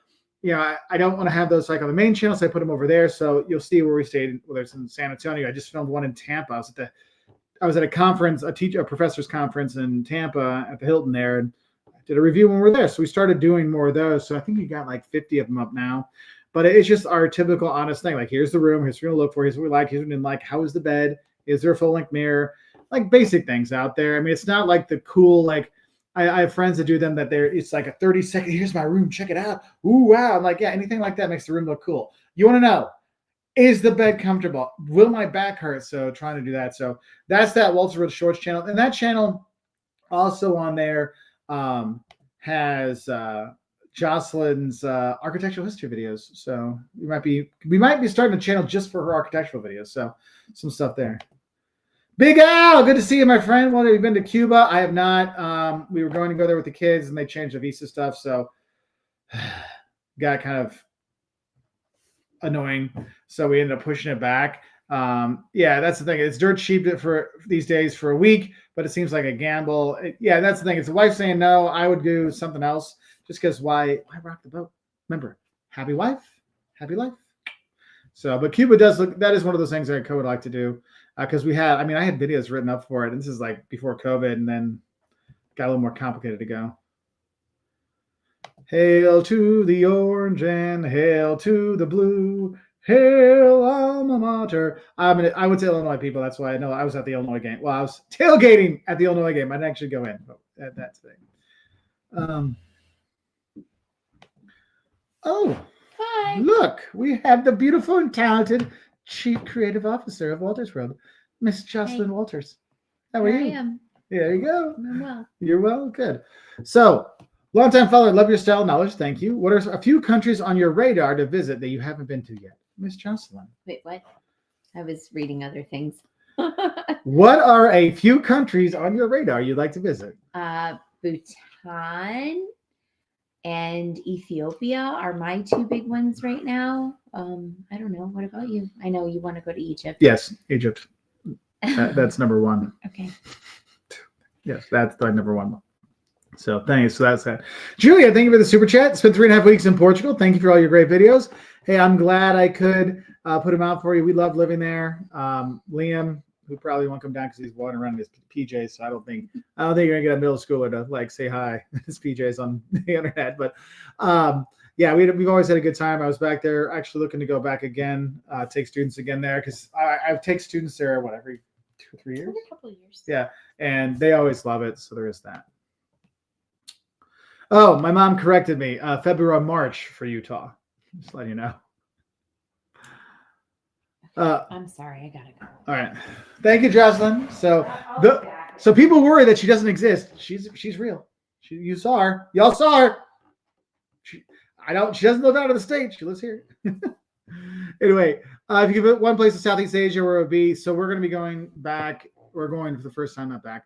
I don't want to have those like on the main channel. So I put them over there. So you'll see where we stayed, whether it's in San Antonio. I just filmed one in Tampa. I was at a conference, a professor's conference in Tampa at the Hilton there, and I did a review when we were there. So we started doing more of those. So I think we got like 50 of them up now. But it's just our typical honest thing. Like, here's the room. Here's what we look for. Here's what we like. Here's what we didn't like. How is the bed? Is there a full length mirror? Like basic things out there. I mean, it's not like the cool, like I have friends that do them that it's like a 30-second, here's my room, check it out. Ooh, wow. I'm like, yeah, anything like that makes the room look cool. You want to know, is the bed comfortable? Will my back hurt? So trying to do that. So that's that Walter World Shorts channel. And that channel also on there has Jocelyn's architectural history videos. So we might be starting a channel just for her architectural videos. So some stuff there. Big Al, good to see you, my friend. Well, have you been to Cuba? I have not. We were going to go there with the kids, and they changed the visa stuff, so got kind of annoying. So we ended up pushing it back. Yeah, that's the thing. It's dirt cheap for these days for a week, but it seems like a gamble. Yeah, that's the thing. It's the wife saying no. I would do something else just because why rock the boat? remember, happy wife, happy life. So, but Cuba does look, that is one of those things that I would like to do. Because I had videos written up for it. And this is like before COVID, and then got a little more complicated to go. Hail to the orange and hail to the blue. Hail alma mater. I would say Illinois people. That's why I know I was at the Illinois game. Well, I was tailgating at the Illinois game. I didn't actually go in, but that's the thing. Oh, Hi. look, we have the beautiful and talented Chief Creative Officer of Walters World, Miss Jocelyn Walters. How are Here you? I am. There you go. I'm well. You're well, good. So, longtime follower, love your style, knowledge. Thank you. What are a few countries on your radar to visit that you haven't been to yet, Miss Jocelyn? Wait, what? I was reading other things. What are a few countries on your radar you'd like to visit? Bhutan and Ethiopia are my two big ones right now. I don't know. What about you? I know you want to go to Egypt. Yes, Egypt. That's number one. Okay. Yes, that's the number one. So thanks. So that's that. Julia, thank you for the super chat. It's been 3.5 weeks in Portugal. Thank you for all your great videos. Hey, I'm glad I could put them out for you. We love living there. Liam, who probably won't come down because he's walking around in his PJs. So I don't think you're gonna get a middle schooler to like say hi in his PJs on the internet. But yeah, we've always had a good time. I was back there actually looking to go back again, take students again there because I take students there every 2 or 3 years. Every couple of years. Yeah, and they always love it. So there is that. Oh, my mom corrected me. February, March for Utah. Just letting you know. I'm sorry, I gotta go. All right. Thank you, Jocelyn. So I'll be back. so people worry that she doesn't exist. She's real. You saw her. Y'all saw her. She doesn't live out of the state. She lives here. Anyway, if you give it one place in Southeast Asia where it would be, so we're going to be going back. We're going for the first time, not back.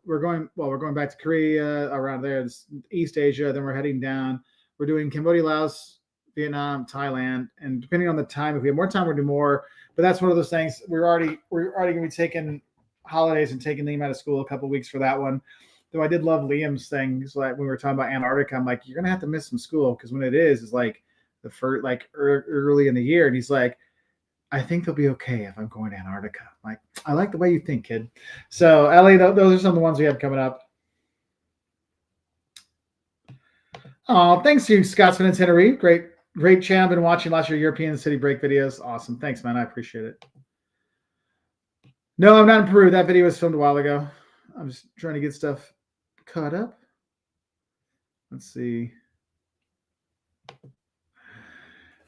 We're going back to Korea, around there, East Asia. Then we're heading down. We're doing Cambodia, Laos, Vietnam, Thailand, and depending on the time, if we have more time, we'll do more. But that's one of those things. We're already going to be taking holidays and taking Liam out of school a couple of weeks for that one. Though I did love Liam's thing. So like when we were talking about Antarctica, I'm like, you're gonna have to miss some school because when it is like the first early in the year, and he's like, I think they'll be okay if I'm going to Antarctica. I'm like, I like the way you think, kid. So Ellie, those are some of the ones we have coming up. Oh, thanks to you, Scotsman and Tenerife. Great channel. Been watching lots of your European city break videos. Awesome. Thanks, man. I appreciate it. No, I'm not in Peru. That video was filmed a while ago. I'm just trying to get stuff caught up. Let's see.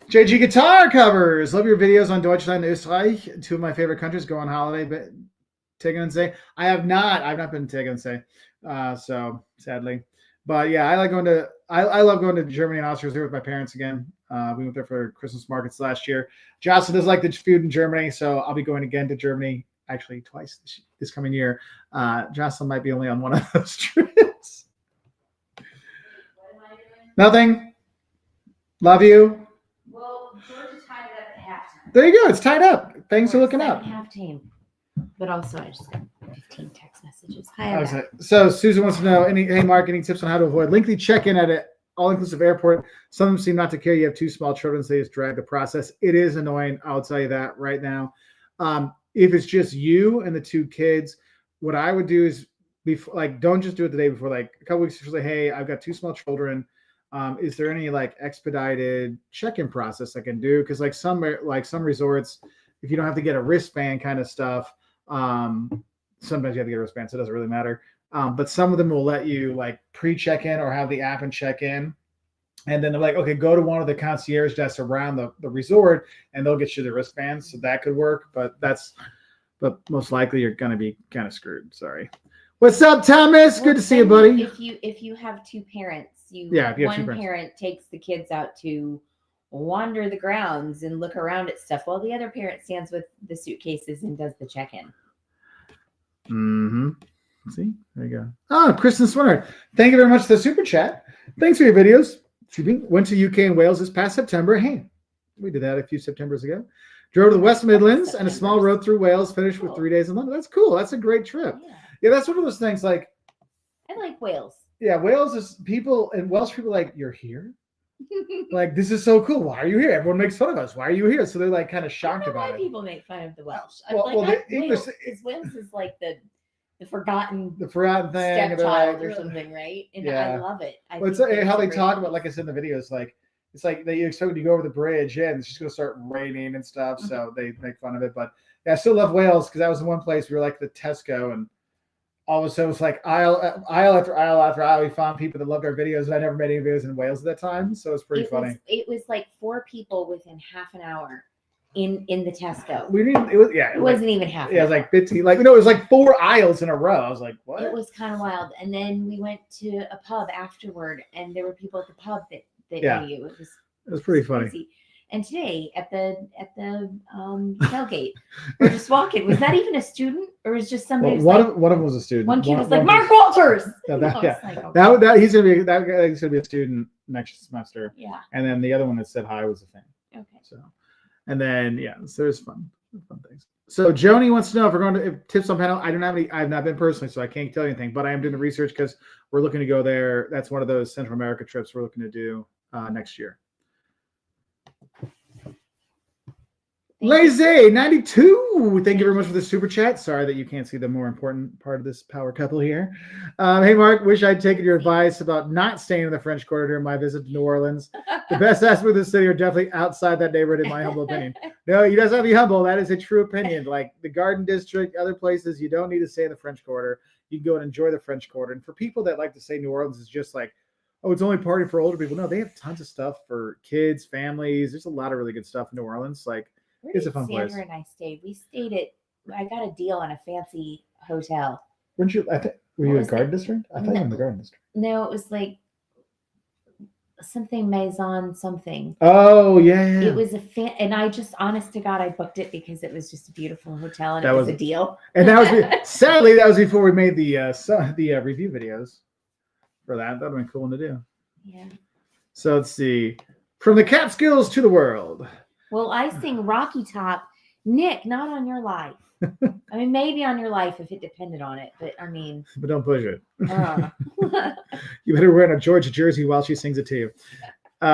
JG Guitar Covers. Love your videos on Deutschland and Österreich. Two of my favorite countries. Go on holiday. But Tegernsee. I have not. I've not been to Tegernsee. So sadly. But yeah, I like going to. I love going to Germany and Austria. I was there with my parents again. We went there for Christmas markets last year. Jocelyn does like the food in Germany, so I'll be going again to Germany actually twice this coming year. Jocelyn might be only on one of those trips. Nothing. Love you. Well, Georgia tied it up at halftime. There you go. It's tied up. Thanks for looking up. Half team. But also, I just got 15 text messages. Hi, I'm back. Okay. So Susan wants to know, hey Mark, any tips on how to avoid lengthy check-in at an all-inclusive airport? Some of them seem not to care. You have two small children, so they just drag the process. It is annoying. I'll tell you that right now. If it's just you and the two kids, what I would do is don't just do it the day before. Like a couple weeks before, say, hey, I've got two small children. Is there any like expedited check-in process I can do? Because like some resorts, if you don't have to get a wristband kind of stuff, sometimes you have to get a wristband, so it doesn't really matter. But some of them will let you like pre-check-in or have the app and check in. And then they're like, okay, go to one of the concierge desks around the resort and they'll get you the wristbands. So that could work, but most likely you're going to be kind of screwed. Sorry. What's up, Thomas? Well, good to see you, buddy. If you have two parents, if you have two one parents. parent takes the kids out to wander the grounds and look around at stuff while the other parent stands with the suitcases and does the check-in. Mm-hmm. See, there you go. Oh, Kristen Swinner. Thank you very much for the super chat. Thanks for your videos. Went to UK and Wales this past September. Hey, we did that a few Septembers ago. Drove to the West Midlands and a small road through Wales. Finished with 3 days in London. That's cool. That's a great trip. Yeah, that's one of those things. Like, I like Wales. yeah, Wales is people and Welsh people like, you're here. Like, this is so cool. Why are you here? Everyone makes fun of us. Why are you here? So they're like kind of I shocked don't know about why it. people make fun of the Welsh. I'm Well- like, well, the English- Wales is like the forgotten The forgotten thing. and they're stepchild like- or something, right? And Yeah. I love it. I Well, it's think like that how it's a they great talk about, place. like I said in the videos, like it's like they expect you to go over the bridge, yeah, and it's just gonna start raining and stuff. Mm-hmm. So they make fun of it. But yeah, I still love Wales because that was the one place we were like the Tesco, and all of a sudden it was like aisle after aisle after aisle. We found people that loved our videos, and I never made any videos in Wales at that time, so it's pretty funny. It was like 4 people within half an hour in the Tesco. We didn't. It was yeah. It wasn't even half. Yeah, it an was hour. like 15. Like no, it was like 4 aisles in a row. I was like, what? It was kind of wild. And then we went to a pub afterward, and there were people at the pub that Yeah. knew you. It was pretty funny. crazy. And today at the tailgate, we're just walking. Was that even a student, or was just somebody? Well, who's like, one of them was a student. one kid was one like, Mark Walters. Yeah, And I that, was yeah. like, okay. That he's gonna be a student next semester, Yeah. and then the other one that said hi was a fan. Okay. So, and then yeah, so there's fun things. So Joni wants to know if we're going to if tips on panel. I don't have any. I've not been personally, so I can't tell you anything. But I am doing the research because we're looking to go there. That's one of those Central America trips we're looking to do next year. Lazy 92. Thank you very much for the super chat. Sorry that you can't see the more important part of this power couple here. Hey Mark, wish I'd taken your advice about not staying in the French Quarter during my visit to New Orleans. The best aspects of the city are definitely outside that neighborhood, in my humble opinion. No, you doesn't have to be humble. That is a true opinion. Like the Garden District, other places, you don't need to stay in the French Quarter. You can go and enjoy the French Quarter. And for people that like to say New Orleans is just like, oh, it's only party for older people. No, they have tons of stuff for kids, families. There's a lot of really good stuff in New Orleans. Like Where it's a did fun Sandra place. and I stayed. We stayed at. I got a deal on a fancy hotel. Weren't you? I think were What you was at Garden it? District? I thought you were in the No. Garden District. No, it was like something Maison something. Oh yeah. It was and I just, honest to God, I booked it because it was just a beautiful hotel and That it was was- a deal. And that was sadly that was before we made the review videos for that. That'd have been a cool one to do. Yeah. So let's see. From the Catskills to the world. Well, I sing Rocky Top. Nick, not on your life. I mean, maybe on your life if it depended on it, but I mean, But don't push it. uh, You better wear a Georgia jersey while she sings it to you.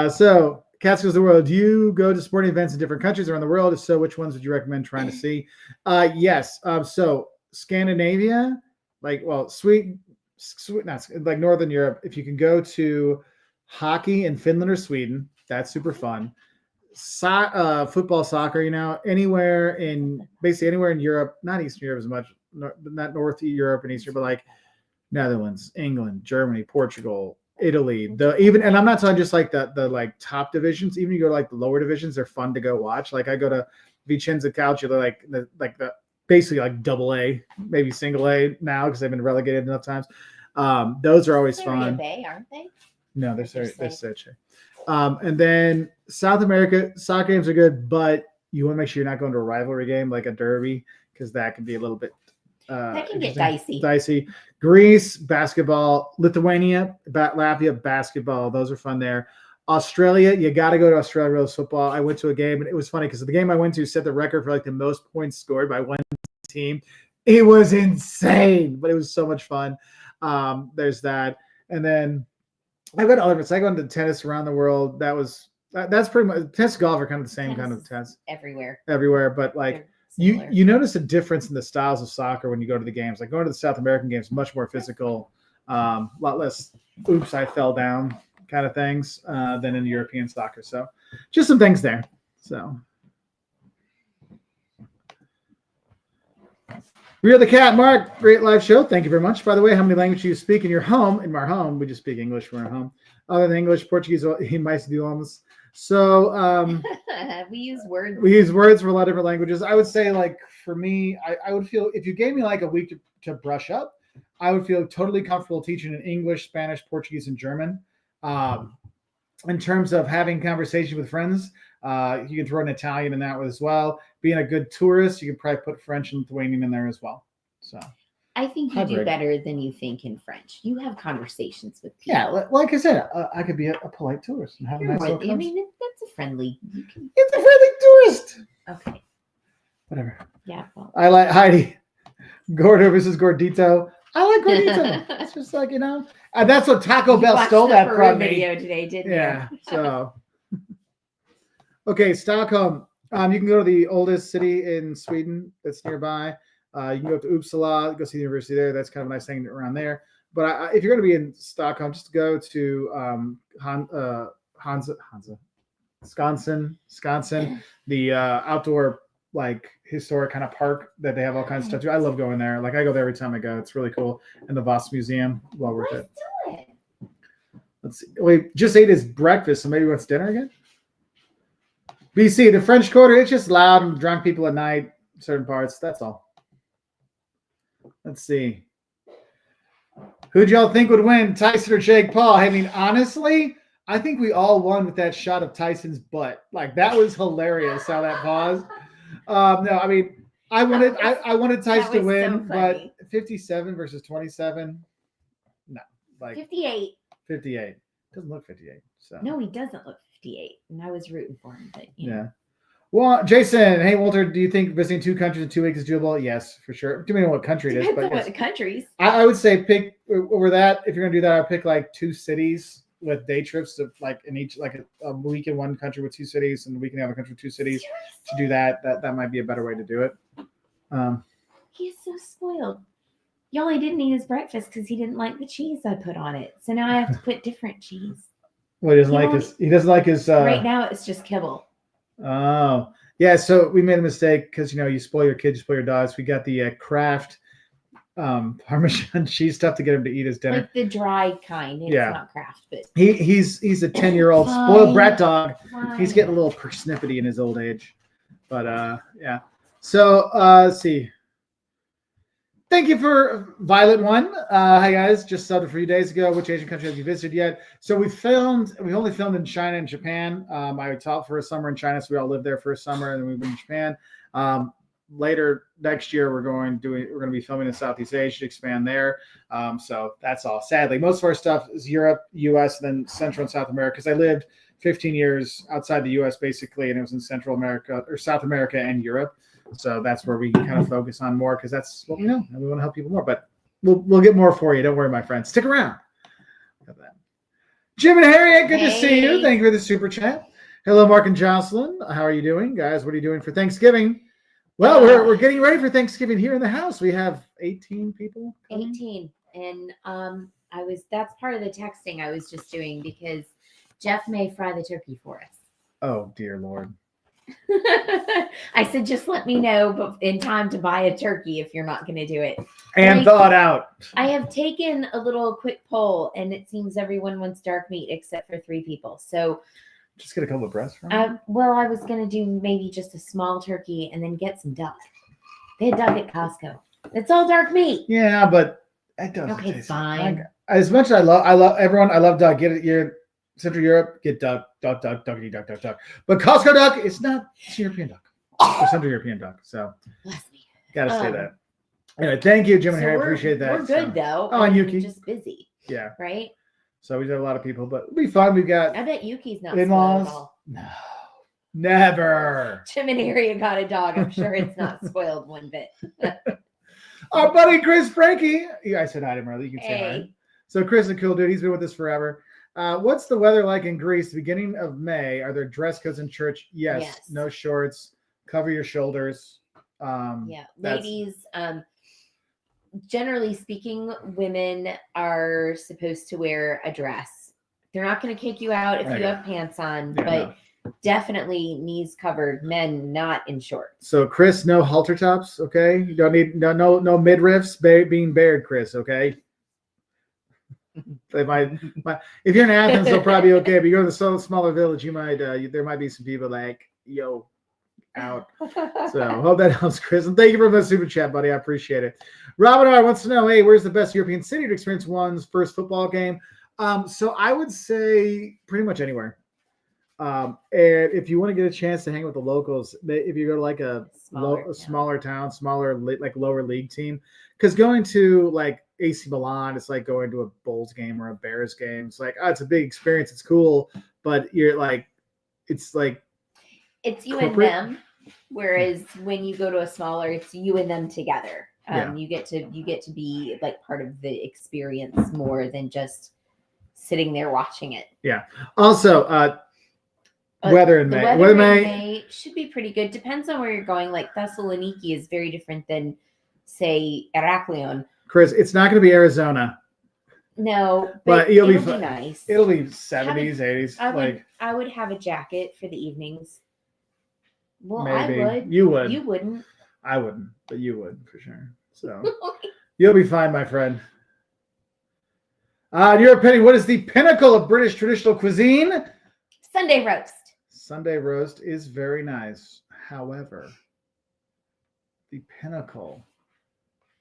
So Catskills to the world. Do you go to sporting events in different countries around the world? If so, which ones would you recommend trying to see? Yes. So Scandinavia, Sweden, not like Northern Europe. If you can go to hockey in Finland or Sweden, that's super fun. Football, soccer, basically anywhere in Europe, not Eastern Europe as much, not North Europe and Eastern, but like Netherlands, England, Germany, Portugal, Italy. And I'm not talking just like the like top divisions. Even you go to like the lower divisions, they're fun to go watch. Like I go to Vicenza Calcio, they're like the basically like double A, maybe single A now because they've been relegated enough times. Those are always Serie fun. B, aren't they? No, they're Interesting. Serie. And then South America, soccer games are good, but you want to make sure you're not going to a rivalry game like a derby because that can be a little bit That can get interesting. dicey. Dicey. Greece, basketball. Lithuania, Latvia, basketball. Those are fun there. Australia, you got to go to Australia with football. I went to a game, and it was funny because the game I went to set the record for like the most points scored by one team. It was insane, but it was so much fun. There's that. And then I went all over. So I go into tennis around the world. That's pretty much tennis, golf are kind of the same kind of tennis Everywhere. everywhere. But like They're similar. you notice a difference in the styles of soccer when you go to the games. Like going to the South American games, much more physical, a lot less oops, I fell down kind of things than in European soccer. So just some things there. So Real the Cat, Mark, great live show. Thank you very much. By the way, how many languages do you speak in your home? In our home, we just speak English. We're at home. Other than English, Portuguese, he might do almost. So we use words. we use words for a lot of different languages. I would say, like, for me, I would feel if you gave me like a week to brush up, I would feel totally comfortable teaching in English, Spanish, Portuguese, and German. In terms of having conversation with friends, you can throw an Italian in that as well. Being a good tourist, you can probably put French and Lithuanian in there as well. So I think you do Hybrid. better than you think in French. You have conversations with people. yeah, like I said, I could be a polite tourist and have a You're nice more- little I conversation. mean, that's a friendly. You can, It's a friendly tourist. okay. Whatever. Yeah. Well, I like Heidi. Gordo versus Gordito. I like gordita. It's just like, that's what Taco You Bell watched stole the that Peru from me. video today, didn't Yeah. you? So, okay, Stockholm. You can go to the oldest city in Sweden that's nearby. You can go to Uppsala, go see the university there. That's kind of a nice thing around there. But if you're going to be in Stockholm, just go to Skansen, the outdoor like historic kind of park that they have all kinds of stuff to. I love going there. Like I go there every time I go. It's really cool. And the Voss Museum, well worth it. Do it. Let's see. Wait, just ate his breakfast, so maybe he wants dinner again? BC, the French Quarter, it's just loud and drunk people at night, certain parts. That's all. Let's see. Who'd y'all think would win, Tyson or Jake Paul? I mean, honestly, I think we all won with that shot of Tyson's butt. Like that was hilarious how that paused. No, I mean, I wanted Tyson to was win, so but funny. 57 versus 27, no, like 58. 58 doesn't look 58. So No, he doesn't look 58. And I was rooting for him, but yeah. Well, Jason, hey Walter, do you think visiting 2 countries in 2 weeks is doable? Yes, for sure. Depending on what country it is, Depends but on yes. what countries. I would say pick over that. If you're gonna do that, I'd pick like 2 cities with day trips to like in each like a week in one country with 2 cities and a week in the other country with 2 cities. To do that might be a better way to do it. He is so spoiled. Y'all, he didn't eat his breakfast because he didn't like the cheese I put on it. So now I have to put different cheese. Well, he doesn't He like won't- his. He doesn't like his. Right now, it's just kibble. Oh, yeah. So we made a mistake because you spoil your kids, you spoil your dogs. We got the Kraft Parmesan cheese stuff to get him to eat his dinner. Like the dry kind. It's Yeah. not Kraft, but He's a 10-year-old Fine. spoiled brat dog. fine. He's getting a little persnippety in his old age, but yeah. So let's see. Thank you for Violet One. Hi guys, just subbed a few days ago. Which Asian country have you visited yet? So we only filmed in China and Japan. I taught for a summer in China, so we all lived there for a summer, and then we went to Japan. Later next year, we're going to be filming in Southeast Asia to expand there. So that's all. Sadly, most of our stuff is Europe, U.S., and then Central and South America. Because I lived 15 years outside the U.S. basically, and it was in Central America or South America and Europe. So that's where we kind of focus on more because that's what we know, and we want to help people more. But we'll get more for you. Don't worry, my friends. Stick around. Look at that. Jim and Harriet, good to see you. Hey. Thank you for the super chat. Hello, Mark and Jocelyn. How are you doing, guys? What are you doing for Thanksgiving? Well, we're getting ready for Thanksgiving here in the house. We have 18 people. coming. 18. And that's part of the texting I was just doing because Jeff may fry the turkey for us. Oh dear Lord. I said, just let me know in time to buy a turkey if you're not going to do it. And Like- thawed out. I have taken a little quick poll, and it seems everyone wants dark meat except for 3 people. So, Just get a couple of breasts from me. well, I was going to do maybe just a small turkey and then get some duck. They had duck at Costco. It's all dark meat. Yeah, but it doesn't Okay, taste fine. As much as I love everyone. I love duck. Get it. You're Central Europe. Get duck. But Costco duck, it's not. It's European duck. Or Central European duck. So Bless me. gotta say Um, that. Anyway, thank you, Jim and So Harry. we're- Appreciate that. We're good, So, though. Oh, and I'm Yuki. just busy, yeah. right? So we have a lot of people, but it'll be fun. We've got I bet Yuki's not spoiled in-laws. at all. No, never. Jim and Harry got a dog. I'm sure it's not spoiled one bit. Our buddy Chris Frankie. Yeah, I said hi to him earlier. You can say hi. Hey, So Chris is a cool dude. He's been with us forever. What's the weather like in Greece? Beginning of May. Are there dress codes in church? Yes. Yes. No shorts. Cover your shoulders. yeah, That's- ladies. Generally speaking, women are supposed to wear a dress. They're not going to kick you out if Right. you have pants on, Yeah, but no. definitely knees covered. Men not in shorts. So Chris, no halter tops. Okay. You don't need no midriffs being bared, Chris. Okay. They might if you're in Athens, they'll probably be okay. But you go to the smaller village, you might there might be some people like yo out. So hope that helps, Chris. And thank you for the super chat, buddy. I appreciate it. Robin R wants to know, hey, where's the best European city to experience one's first football game? So I would say pretty much anywhere. And if you want to get a chance to hang with the locals, if you go to like a smaller town, like lower league team, because going to like AC Milan, it's like going to a Bulls game or a Bears game. It's like, oh, it's a big experience. It's cool, but you're like, it's like It's you corporate. and them. Whereas when you go to a smaller, it's you and them together. Yeah. You get to be like part of the experience more than just sitting there watching it. Also, weather in The May. weather Weather in May. May should be pretty good. Depends on where you're going. Like Thessaloniki is very different than, say, Heraklion. Chris, it's not going to be Arizona. No, But but it'll be it'll be fun. nice. It'll be 70s, 80s. I would have a jacket for the evenings. Well, maybe I would. you would. You wouldn't. I wouldn't, but you would for sure. So you'll be fine, my friend. In your opinion, what is the pinnacle of British traditional cuisine? Sunday roast. Sunday roast is very nice. However, the pinnacle,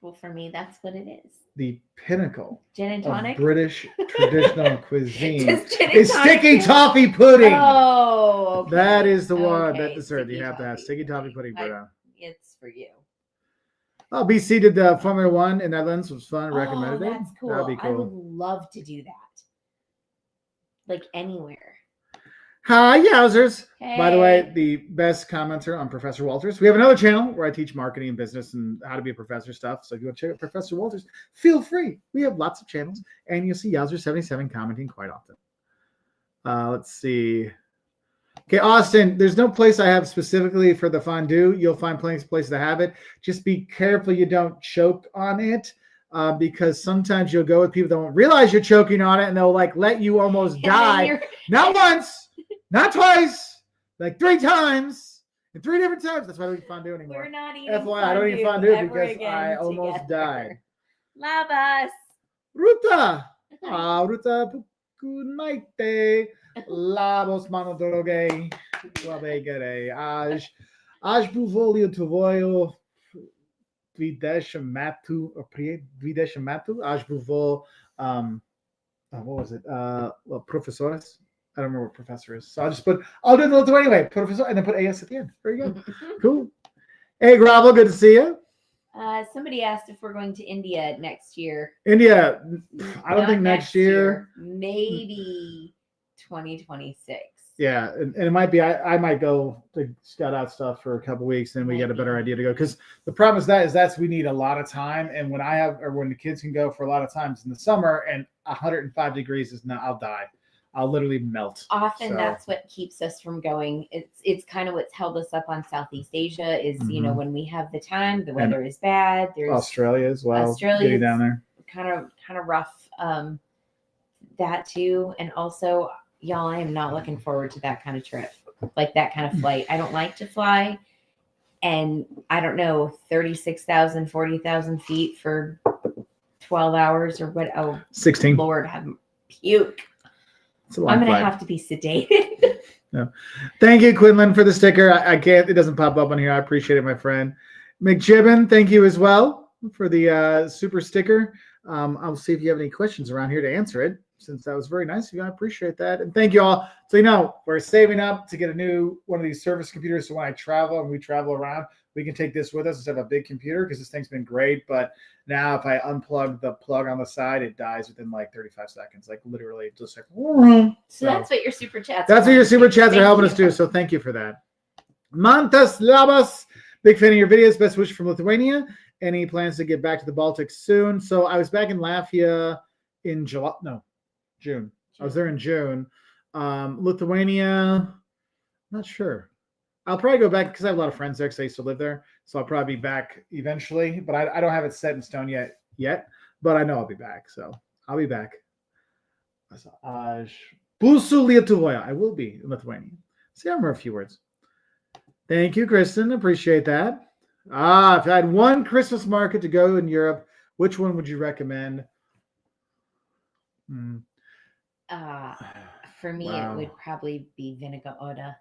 Well, for me, that's what it is. the pinnacle Gin and of tonic. British traditional cuisine Just gin and is tonic. sticky toffee pudding. Oh, okay. That is the one, Okay, that dessert you sticky have to have. toffee. Sticky toffee pudding, Bruno. It's for you. Oh, BC did the Formula One in Netherlands. It was fun. Recommended it. That's cool. That'd be I would cool. love to do that. Like anywhere. Hi, Yowzers. By the way, Hey. the best commenter on Professor Walters. We have another channel where I teach marketing and business and how to be a professor stuff. So if you want to check out Professor Walters, feel free. We have lots of channels, and you'll see Yowzer77 commenting quite often. Let's see. Okay, Austin, there's no place I have specifically for the fondue. You'll find plenty of places that have it. Just be careful you don't choke on it, because sometimes you'll go with people that won't realize you're choking on it, and they'll like let you almost And then die. you're- Not once, not twice, like 3 times, and 3 different times. That's why we don't eat fondue We're anymore. not eating FYI, I don't eat fondue ever because again I almost together. died. Love us. Ruta, Ruta Pukunaite, Labos Manodoroge, Wabegare, Aj Buvolio Tuvoyo, Videshamatu, or Videshamatu, Aj Buvo, what was it? Well, Professores. I don't remember what professor is. So I'll do the little anyway. Professor, and then put AS at the end. There you go. Cool. Hey, Gravel, good to see you. Somebody asked if we're going to India next year. India, I don't Not think next year. Maybe 2026. Yeah, and it might be. I might go to scout out stuff for a couple weeks, then we get a better idea to go. Because the problem is that's we need a lot of time, and when when the kids can go for a lot of times in the summer, and 105 degrees is not, I'll die. I'll literally melt. Often So- that's what keeps us from going. It's kind of what's held us up on Southeast Asia is, Mhm. when we have the time, the weather is bad. There's Australia as well. Australia's Getting down there. kind of rough. That too. And also, y'all, I am not looking forward to that kind of trip, like that kind of flight. I don't like to fly. And I don't know, 36,000, 40,000 feet for 12 hours or what? Oh, 16. Lord, have puke. It's a long I'm going to flight. have to be sedated. Thank you, Quinlan, for the sticker. I can't. It doesn't pop up on here. I appreciate it, my friend. McJibbin, thank you as well for the super sticker. I'll see if you have any questions around here to answer it, since that was very nice of you. I appreciate that. And thank you all. So, we're saving up to get a new one of these service computers. So when I travel and we travel around, we can take this with us instead of a big computer, because this thing's been great. But now if I unplug the plug on the side, it dies within like 35 seconds. Like literally just like. So that's what your super chats That's what your super chats are Thank helping you. us do. So thank you for that. Mantas Labas, big fan of your videos. Best wish from Lithuania. Any plans to get back to the Baltics soon? So I was back in Latvia in June. I was there in June. Lithuania, not sure. I'll probably go back because I have a lot of friends there because I used to live there. So I'll probably be back eventually, but I don't have it set in stone yet. But I know I'll be back. So I'll be back. Busu Lietuvoje. I will be in Lithuania. See, I remember a few words. Thank you, Kristen. Appreciate that. If I had one Christmas market to go in Europe, which one would you recommend? For me, Wow. it would probably be Vinegar Oda.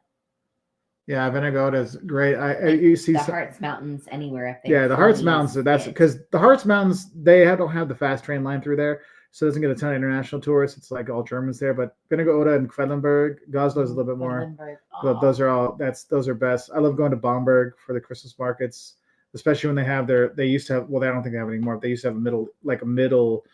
Yeah, Venegoda is great. You see The some, Harz Mountains, anywhere up there. yeah, the for Harz me Mountains. is That's it. because the Harz Mountains don't have the fast train line through there, so it doesn't get a ton of international tourists. It's like all Germans there. But Venegoda and Quedlinburg, Goslar is a little bit more. Quedlinburg. But those are best. I love going to Bamberg for the Christmas markets, especially when they used to have, well, I don't think they have anymore, but they used to have a middle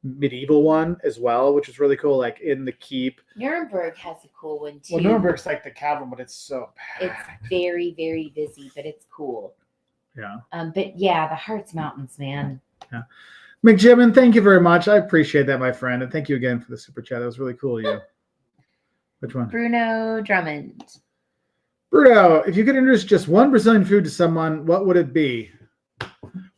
medieval one as well, which is really cool, like in the keep. Nuremberg has a cool one too. Well, Nuremberg's like the cavern, but it's so It's packed. very, very busy, but it's cool. Yeah. But yeah, the Hearts Mountains, man. McJimin, thank you very much. I appreciate that, my friend. And thank you again for the super chat. That was really cool of you. Which one? Bruno Drummond. Bruno, if you could introduce just one Brazilian food to someone, what would it be?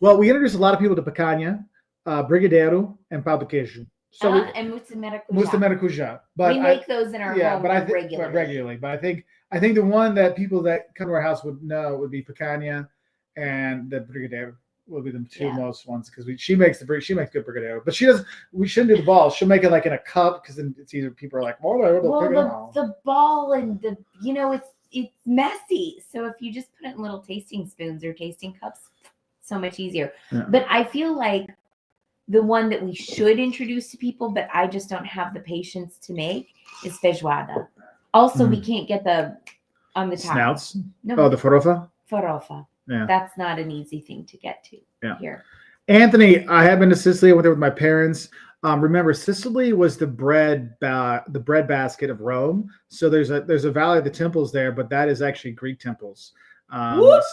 Well, we introduce a lot of people to picanha, brigadeiro, and pão de queijo. So And mousse de maracujá. mousse de maracujá. But We make those in our home but I think regularly. regularly. But I think the one that people that come to our house would know would be picanha and the brigadeiro will be the two most ones because she makes good brigadeiro. But we shouldn't do the balls. She'll make it like in a cup because then it's either people are like, the ball and it's messy. So if you just put it in little tasting spoons or tasting cups, so much easier. Yeah. But I feel like the one that we should introduce to people, but I just don't have the patience to make, is feijoada. Also, we can't get on the top. Snouts? No. Oh, the farofa? Farofa. Yeah. That's not an easy thing to get to here. Anthony, I have been to Sicily. I went there with my parents. Remember, Sicily was the bread basket of Rome. So there's a valley of the temples there, but that is actually Greek temples.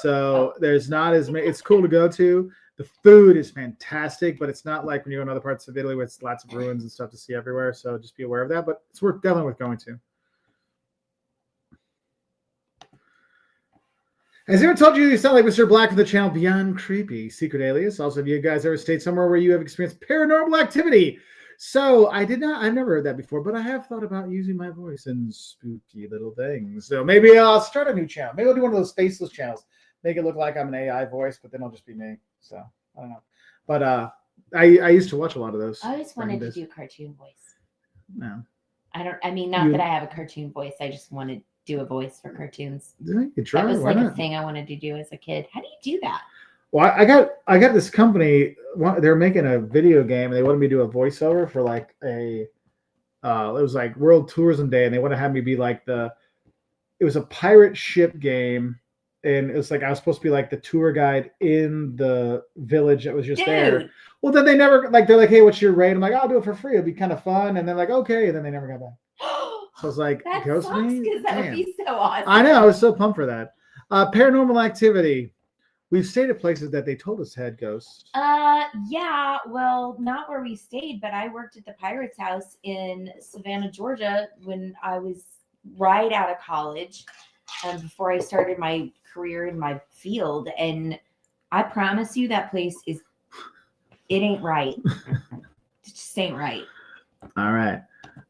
So there's not as many. It's cool to go to. The food is fantastic, but it's not like when you go in other parts of Italy where it's lots of ruins and stuff to see everywhere. So just be aware of that. But it's definitely worth going to. Has anyone told you sound like Mr. Black from the channel Beyond Creepy, Secret Alias? Also, have you guys ever stayed somewhere where you have experienced paranormal activity? So I've never heard that before, but I have thought about using my voice in spooky little things. So maybe I'll start a new channel. Maybe I'll do one of those faceless channels. Make it look like I'm an AI voice, but then it'll just be me. So I don't know. But I used to watch a lot of those. I always wanted to do cartoon voice. No. That I have a cartoon voice. I just wanted to do a voice for cartoons. You could try. That was Why like not? a thing I wanted to do as a kid. How do you do that? Well, I got this company. They're making a video game, and they wanted me to do a voiceover for like it was like World Tourism Day, and they want to have me be like it was a pirate ship game, and it was like I was supposed to be like the tour guide in the village that was just there. Well, then they never they're like, hey, what's your rate? I'm like, I'll do it for free. It'd be kind of fun, and then like, okay, and then they never got back. So I was like, that ghost sucks me? because that would be so awesome. I know. I was so pumped for that. Paranormal activity. We've stayed at places that they told us had ghosts. Yeah. Well, not where we stayed, but I worked at the Pirates House in Savannah, Georgia, when I was right out of college, before I started my career in my field. And I promise you, that place it ain't right. It just ain't right. All right.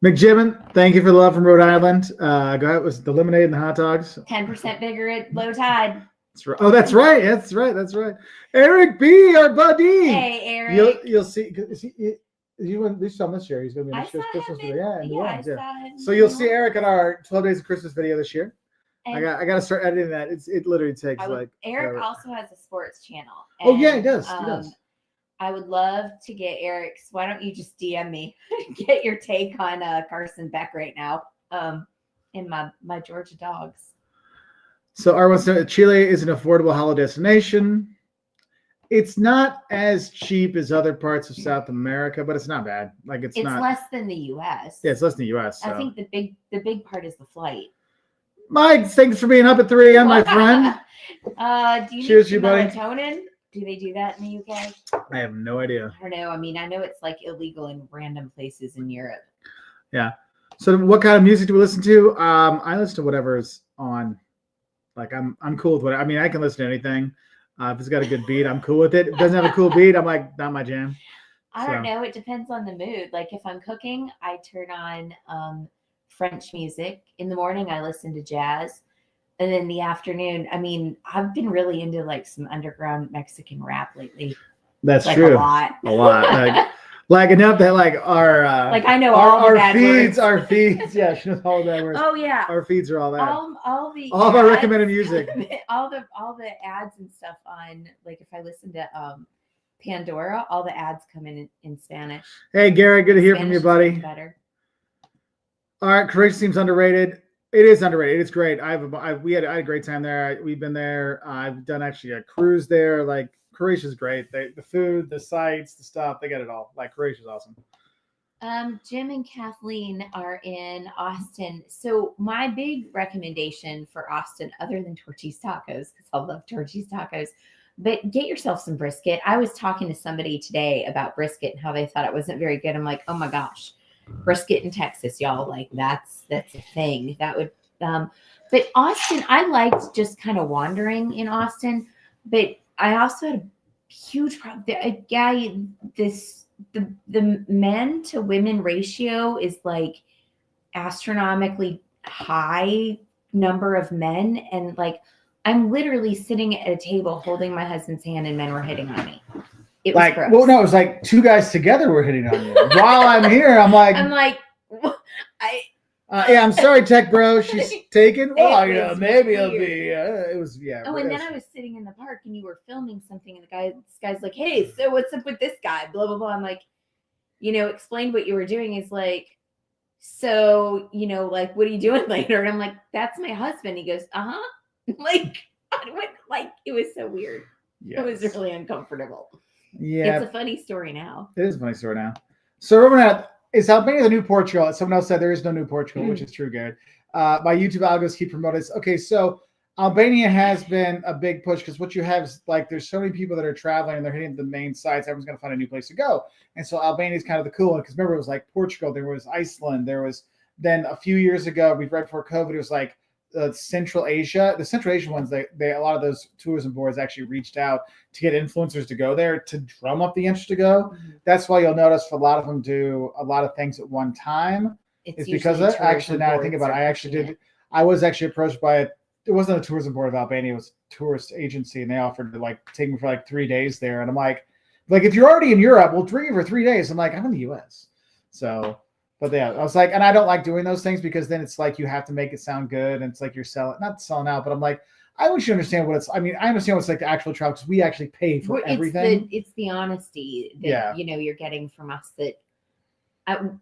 McJimin, thank you for the love from Rhode Island. Go ahead with the lemonade and the hot dogs. 10% bigger at low tide. That's right. Oh, that's right. That's right. Eric B, our buddy. Hey, Eric. You'll see. You saw him this year. He's going to be in this year's Christmas video. I saw him. So you'll see Eric in our 12 Days of Christmas video this year. And I got to start editing that. It literally takes Eric forever. also has a sports channel. Oh yeah, he does. He does. I would love to get Eric's. Why don't you just DM me? Get your take on Carson Beck right now. In my Georgia dogs. So R wants to know, Chile is an affordable holiday destination. It's not as cheap as other parts of South America, but it's not bad. It's not less than the U.S. Yeah, it's less than the U.S. So. I think the big part is the flight. Mike, thanks for being up at 3 a.m., my friend. Do you Cheers, need buddy. melatonin? Do they do that in the UK? I have no idea. I don't know. I mean, I know it's like illegal in random places in Europe. Yeah. So what kind of music do we listen to? I listen to whatever's on. I'm cool with whatever. I mean, I can listen to anything. If it's got a good beat, I'm cool with it. If it doesn't have a cool beat, I'm like, not my jam. I don't know. It depends on the mood. Like if I'm cooking, I turn on French music. In the morning, I listen to jazz. And in the afternoon, I mean, I've been really into some underground Mexican rap lately. That's true. A lot. Enough that our I know all the bad feeds, words. Our feeds, yeah, she knows all the bad words. Oh yeah, our feeds are all that. All of our recommended music. all the ads and stuff on if I listen to Pandora, all the ads come in Spanish. Hey Gary, good to hear from you, buddy. Better. All right, Croatia seems underrated. It is underrated. It's great. I had a great time there. We've been there. I've done actually a cruise there. Croatia's great. The food, the sights, the stuff, they got it all. Croatia's awesome. Jim and Kathleen are in Austin. So my big recommendation for Austin, other than Torchy's Tacos, because I love Torchy's Tacos, But get yourself some brisket. I was talking to somebody today about brisket and how they thought it wasn't very good. I'm like, oh my gosh, brisket in Texas, y'all. Like that's a thing. That would but Austin, I liked just kind of wandering in Austin, but I also had a huge problem. A guy, the men to women ratio is like astronomically high number of men, and like I'm literally sitting at a table holding my husband's hand and men were hitting on me. It was Like, gross. well, no, it was like two guys together were hitting on you. While I'm here, I'm like, yeah, I'm sorry, tech bro. She's taken. Well, you know, was maybe it'll weird. be. It was, yeah. Oh, and then I was sitting in the park and you were filming something, and this guy's like, hey, so what's up with this guy? Blah, blah, blah. I'm like, explained what you were doing is like, so, like, what are you doing later? And I'm like, that's my husband. He goes, uh-huh. Like, it was so weird. Yes. It was really uncomfortable. Yeah. It's a funny story now. It is a funny story now. So, Romanette, is Albania the new Portugal? As someone else said, there is no new Portugal, which is true, Garrett. My YouTube algos keep promoting this. Okay, so Albania has been a big push because what you have is like there's so many people that are traveling and they're hitting the main sites. Everyone's going to find a new place to go. And so Albania is kind of the cool one because remember, it was like Portugal, there was Iceland, there was then a few years ago, we read before COVID, it was like Central Asia. The Central Asian ones, they a lot of those tourism boards actually reached out to get influencers to go there to drum up the interest to go. Mm-hmm. That's why you'll notice a lot of them do a lot of things at one time. It's because of actually now I think about it, I was actually approached by it wasn't a tourism board of Albania, it was a tourist agency, and they offered to like take me for like 3 days there. And I'm like if you're already in Europe, we'll bring you for 3 days. I'm like, I'm in the US. So but yeah, I was like, and I don't like doing those things because then it's like you have to make it sound good, and it's like you're not selling out, but I'm like, I want you to understand I understand what's like the actual travel because we actually pay for everything. It's the honesty that you're getting from us that I'm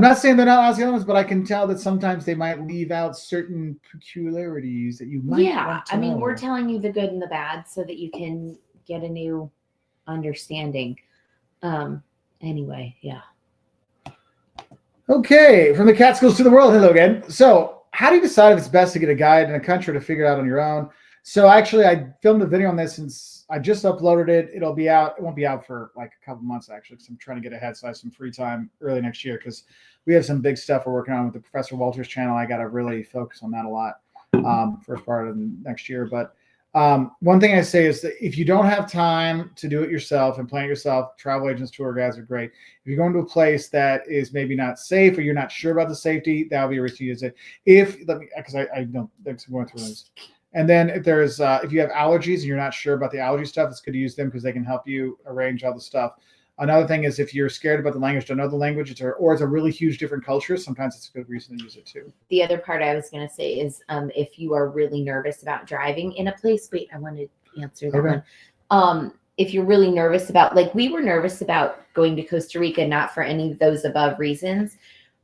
not saying they're not honest elements, but I can tell that sometimes they might leave out certain peculiarities that you might want to know. We're telling you the good and the bad so that you can get a new understanding. Anyway, yeah. Okay, from the Catskills to the world. Hello again. So, how do you decide if it's best to get a guide in a country to figure it out on your own? So, actually, I filmed a video on this since I just uploaded it. It'll be out. It won't be out for like a couple months, actually, because I'm trying to get ahead so I have some free time early next year because we have some big stuff we're working on with the Professor Walters channel. I got to really focus on that a lot first part of next year. But one thing I say is that if you don't have time to do it yourself and plan it yourself, travel agents, tour guides are great. If you're going to a place that is maybe not safe or you're not sure about the safety, that'll be a risk to use it. Because I don't think I'm going through this. And then if there's if you have allergies and you're not sure about the allergy stuff, it's good to use them because they can help you arrange all the stuff. Another thing is if you're scared about the language, don't know the language, or it's a really huge different culture, sometimes it's a good reason to use it too. The other part I was going to say is if you are really nervous about driving in a place, wait, I want to answer that one. If you're really nervous about, like we were nervous about going to Costa Rica, not for any of those above reasons,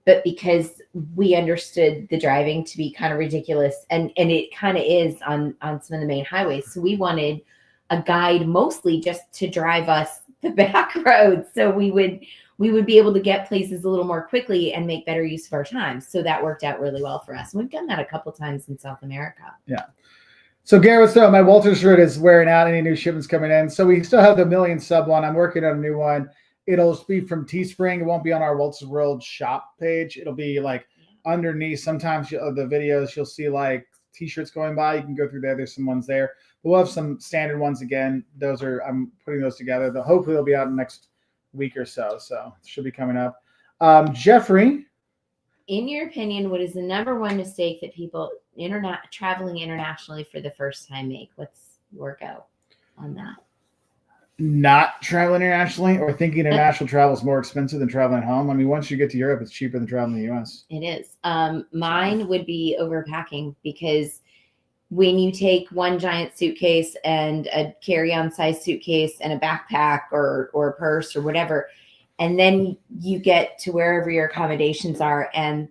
but because we understood the driving to be kind of ridiculous. And it kind of is on some of the main highways. So we wanted a guide mostly just to drive us the back roads so we would be able to get places a little more quickly and make better use of our time. So that worked out really well for us. We've done that a couple times in South America. Yeah. So Garrett, my Walters shirt is wearing out. Any new shipments coming in? So we still have the 1 million sub one. I'm working on a new one. It'll be from Teespring. It won't be on our Walters World shop page. It'll be like underneath. Sometimes the videos you'll see like t-shirts going by. You can go through there. There's some ones there. We'll have some standard ones again. I'm putting those together. Hopefully they'll be out in the next week or so. So it should be coming up. Jeffrey. In your opinion, what is the number one mistake that people traveling internationally for the first time make? What's your go on that? Not traveling internationally or thinking international travel is more expensive than traveling home. I mean, once you get to Europe, it's cheaper than traveling in the U.S. It is. Mine would be overpacking because when you take one giant suitcase and a carry-on size suitcase and a backpack or a purse or whatever, and then you get to wherever your accommodations are, and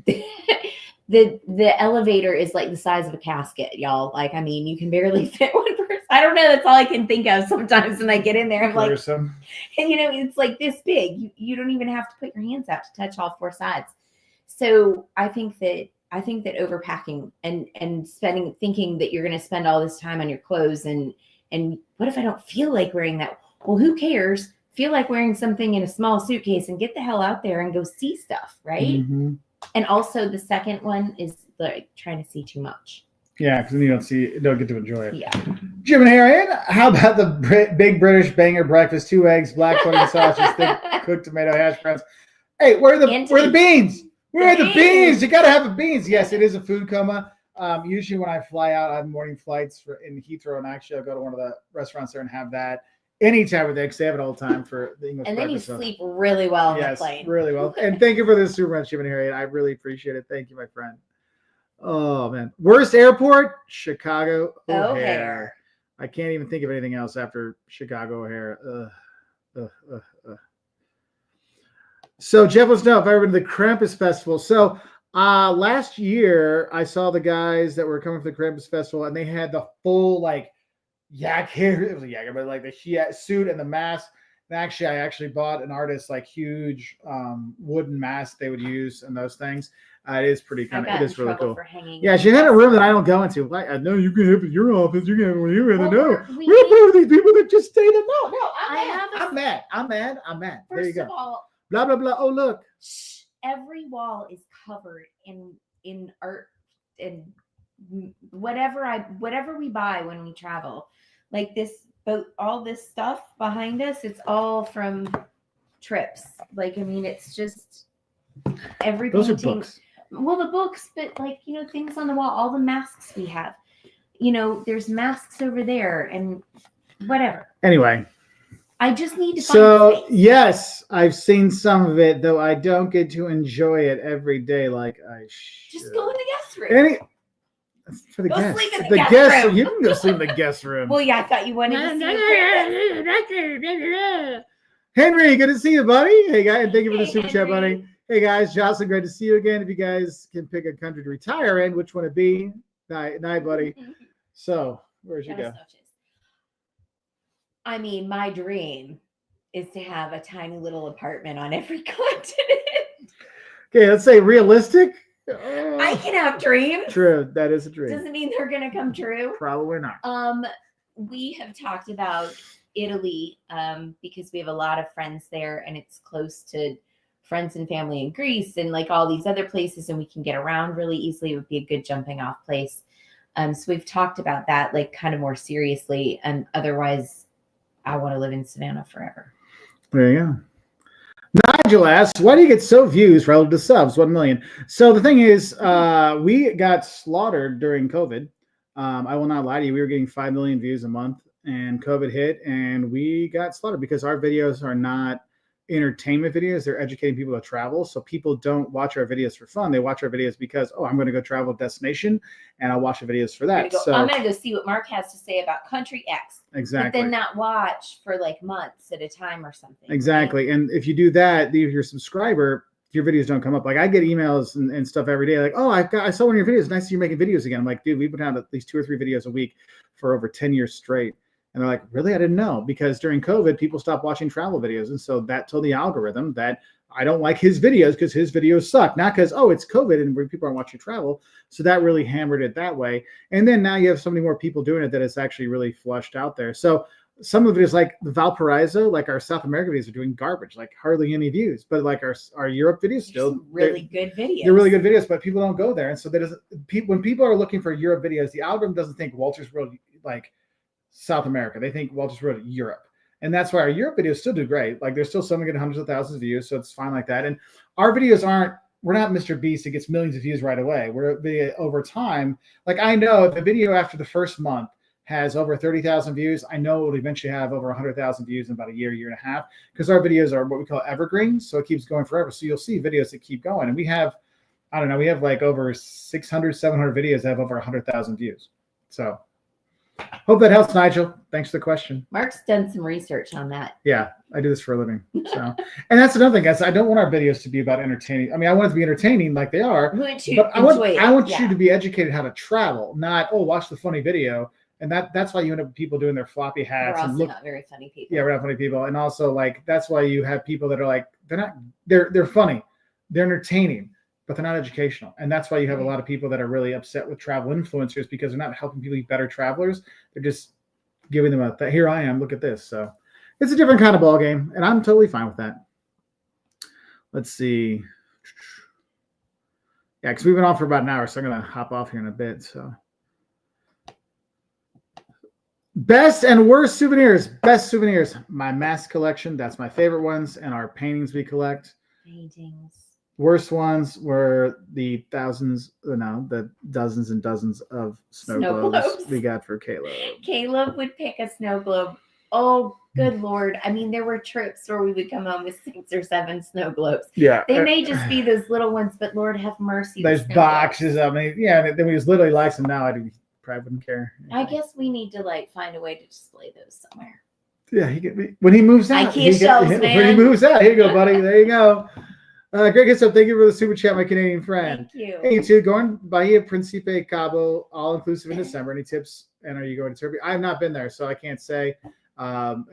the elevator is like the size of a casket, y'all. Like, I mean, you can barely fit one person. I don't know. That's all I can think of sometimes when I get in there. I'm like, and it's like this big. You don't even have to put your hands out to touch all four sides. So I think that overpacking and thinking that you're going to spend all this time on your clothes and And what if I don't feel like wearing that? Well, who cares? Feel like wearing something in a small suitcase and get the hell out there and go see stuff, right? Mhm. And also the second one is like trying to see too much. Yeah, because then you don't get to enjoy it. Yeah. Jim and Harriet, how about the big British banger breakfast? 2 eggs, black pudding sausage, thick cooked tomato hash browns. Hey, where are the beans? Where are the beans? You got to have the beans. Yes, it is a food coma. Usually when I fly out, I have morning flights in Heathrow, and actually I'll go to one of the restaurants there and have that anytime with because they have it all the time for the English And then you breakfast. sleep really well on the Yes, plane. really well. And thank you for this super much, Jim and Harriet. I really appreciate it. Thank you, my friend. Oh, man. Worst airport? Chicago O'Hare. I can't even think of anything else after Chicago O'Hare. So Jeff wants to know if I've ever been to the Krampus Festival. So last year I saw the guys that were coming for the Krampus Festival, and they had the full like yak hair. It was a yak, but like the suit and the mask. And actually, I actually bought an artist like huge wooden mask they would use and those things. It is pretty kind of. It is really cool. Yeah, she had a room that I don't go into. Like, I know you can have it in your office. You can have it when you're in the know. We're part of these people that just stay in the know. No, I'm mad. I'm mad. There you go. First of all, blah blah blah. Oh look, every wall is covered in art and whatever we buy when we travel, like this boat, all this stuff behind us. It's all from trips. Like, I mean, it's just every those painting. are books. Well, the books, but like, you know, things on the wall, all the masks we have, you know, there's masks over there and whatever. Anyway, I just need to so find space. yes, I've seen some of it, though I don't get to enjoy it every day like I should. Just go in the guest room. For the Go guests. sleep in the guest room. You can go sleep in the guest room. Well, yeah, I thought you wanted to see Henry, good to see you, buddy. Hey, guys, and thank you for the super chat, buddy. Hey, guys, Jocelyn, great to see you again. If you guys can pick a country to retire in, which one it be? Night, buddy. So, where'd you go? I mean, my dream is to have a tiny little apartment on every continent. Okay, let's say realistic. I can have dreams. True, that is a dream. Doesn't mean they're gonna come true. Probably not. We have talked about Italy because we have a lot of friends there, and it's close to friends and family in Greece and like all these other places, and we can get around really easily. It would be a good jumping off place. So we've talked about that like kind of more seriously, and otherwise I want to live in Savannah forever. There you go. Nigel asks, why do you get so views relative to subs? 1 million. So the thing is, we got slaughtered during COVID. I will not lie to you. We were getting 5 million views a month, and COVID hit, and we got slaughtered because our videos are not entertainment videos. They're educating people to travel. So people don't watch our videos for fun. They watch our videos because, I'm going to go travel a destination, and I'll watch the videos for that. I'm going to go see what Mark has to say about country X. Exactly. But then not watch for like months at a time or something. Exactly. Right? And if you do that, if you're a subscriber, your videos don't come up. Like I get emails and stuff every day. Like, I saw one of your videos. Nice to see you making videos again. I'm like, dude, we've been out at least 2 or 3 videos a week for over 10 years straight. And they're like, really? I didn't know. Because during COVID, people stopped watching travel videos. And so that told the algorithm that I don't like his videos because his videos suck. Not because, it's COVID and people aren't watching travel. So that really hammered it that way. And then now you have so many more people doing it that it's actually really flushed out there. So some of the videos like the Valparaiso, like our South America videos are doing garbage, like hardly any views. But like our Europe videos still really good videos. They're really good videos, but people don't go there. And so when people are looking for Europe videos, the algorithm doesn't think Walter's World like South America. They think Walter's World Europe. And that's why our Europe videos still do great. Like there's still some that get hundreds of thousands of views, so it's fine like that. And our videos we're not Mr. Beast that gets millions of views right away. We're over time. Like I know if a video after the first month has over 30,000 views, I know it will eventually have over 100,000 views in about a year and a half, because our videos are what we call evergreens. So it keeps going forever. So you'll see videos that keep going. And we have, we have like over 600, 700 videos that have over 100,000 views. So hope that helps, Nigel. Thanks for the question. Mark's done some research on that. Yeah, I do this for a living. So, and that's another thing, guys. I don't want our videos to be about entertaining. I mean, I want it to be entertaining like they are, but I want you to be educated how to travel, not, watch the funny video. And that's why you end up with people doing their floppy hats. We're also not very funny people. Yeah, we're not funny people. And also, like, that's why you have people that are like, they're funny. They're entertaining, but they're not educational. And that's why you have a lot of people that are really upset with travel influencers, because they're not helping people be better travelers. They're just giving them a here I am, look at this. So it's a different kind of ball game, and I'm totally fine with that. Let's see. Yeah, because we've been on for about an hour, so I'm gonna hop off here in a bit. So best and worst souvenirs. Best souvenirs. My mask collection. That's my favorite ones, and our paintings we collect. Paintings. Worst ones were the dozens and dozens of snow globes we got for Caleb. Caleb would pick a snow globe. Oh, good Lord. I mean, there were trips where we would come home with 6 or 7 snow globes. Yeah. They may just be those little ones, but Lord have mercy. There's boxes of me. Yeah, then we just literally likes them now. I probably wouldn't care. I guess we need to find a way to display those somewhere. Yeah, when he moves out. IKEA shelves, man. When he moves out, here you go, buddy. There you go. Great good stuff. Thank you for the super chat, my Canadian friend. Thank you. Hey, you two, going Bahia Principe Cabo, all inclusive in December. Any tips? And are you going to Turkey? I have not been there, so I can't say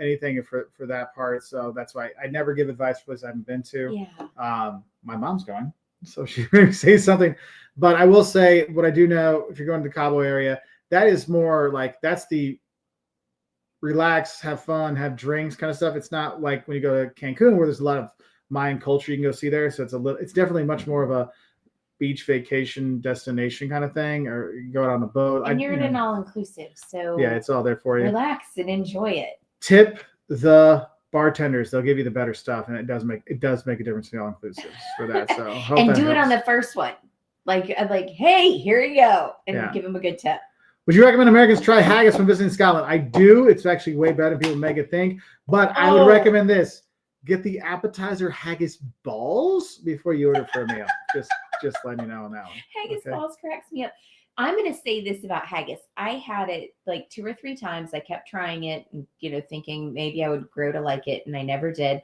anything for that part. So that's why I never give advice for places I haven't been to. Yeah. My mom's going, so she may say something. But I will say what I do know, if you're going to the Cabo area, that is more like that's the relax, have fun, have drinks kind of stuff. It's not like when you go to Cancun where there's a lot of Mayan culture you can go see there. So it's definitely much more of a beach vacation destination kind of thing, or you go out on a boat. And you're in an all-inclusive, so yeah, it's all there for you. Relax and enjoy it. Tip the bartenders; they'll give you the better stuff, and it does make a difference in the all-inclusives for that. So and do it on the first one, like hey, here you go, and give them a good tip. Would you recommend Americans try haggis when visiting Scotland? I do. It's actually way better than people make it think. But I would recommend this. Get the appetizer haggis balls before you order for a meal. Just letting you know on that one. Haggis balls cracks me up. I'm going to say this about haggis. I had it 2 or 3 times. I kept trying it and, thinking maybe I would grow to like it, and I never did.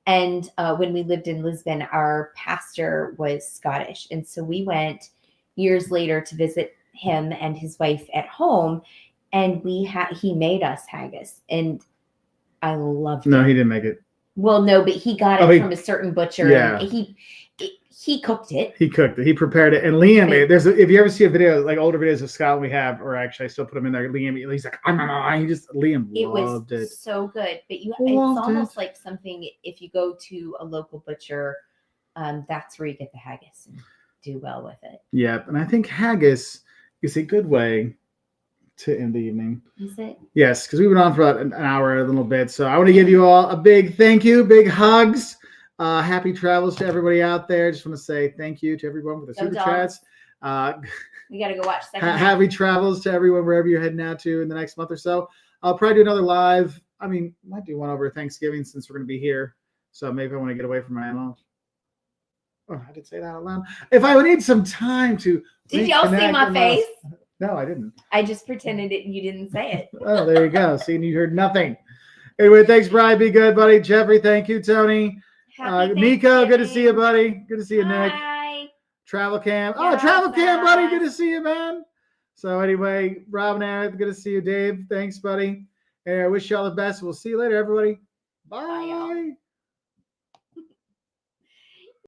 And when we lived in Lisbon, our pastor was Scottish. And so we went years later to visit him and his wife at home, and he made us haggis, and I loved it. No, he didn't make it. Well, no, but he got it from a certain butcher. Yeah. And he cooked it. He cooked it. He prepared it. And Liam made it. If you ever see a video, like older videos of Scotland we have, or actually I still put them in there. He's like, Liam loved it. It was so good. But it's almost like something, if you go to a local butcher, that's where you get the haggis and do well with it. Yeah. And I think haggis is a good way to end the evening. Is it? Yes, because we've been on for about an hour and a little bit. So I want to give you all a big thank you, big hugs. Happy travels to everybody out there. Just want to say thank you to everyone with the super chats. We got to go watch second. Happy travels to everyone wherever you're heading out to in the next month or so. I'll probably do another live. I mean, might do one over Thanksgiving since we're going to be here. So maybe I want to get away from my in-laws. Oh, I did say that out loud. If I would need some time to. Did y'all see my face? No, I didn't. I just pretended it and you didn't say it. Oh, there you go. See, you heard nothing. Anyway, thanks, Brian. Be good, buddy. Jeffrey, thank you. Tony. Nico, good to see you, buddy. Good to see you, Nick. Hi. Travel Cam. Oh, Travel Cam, buddy. Good to see you, man. So anyway, Rob and Aaron, good to see you. Dave, thanks, buddy. And I wish you all the best. We'll see you later, everybody. Bye. Bye, y'all.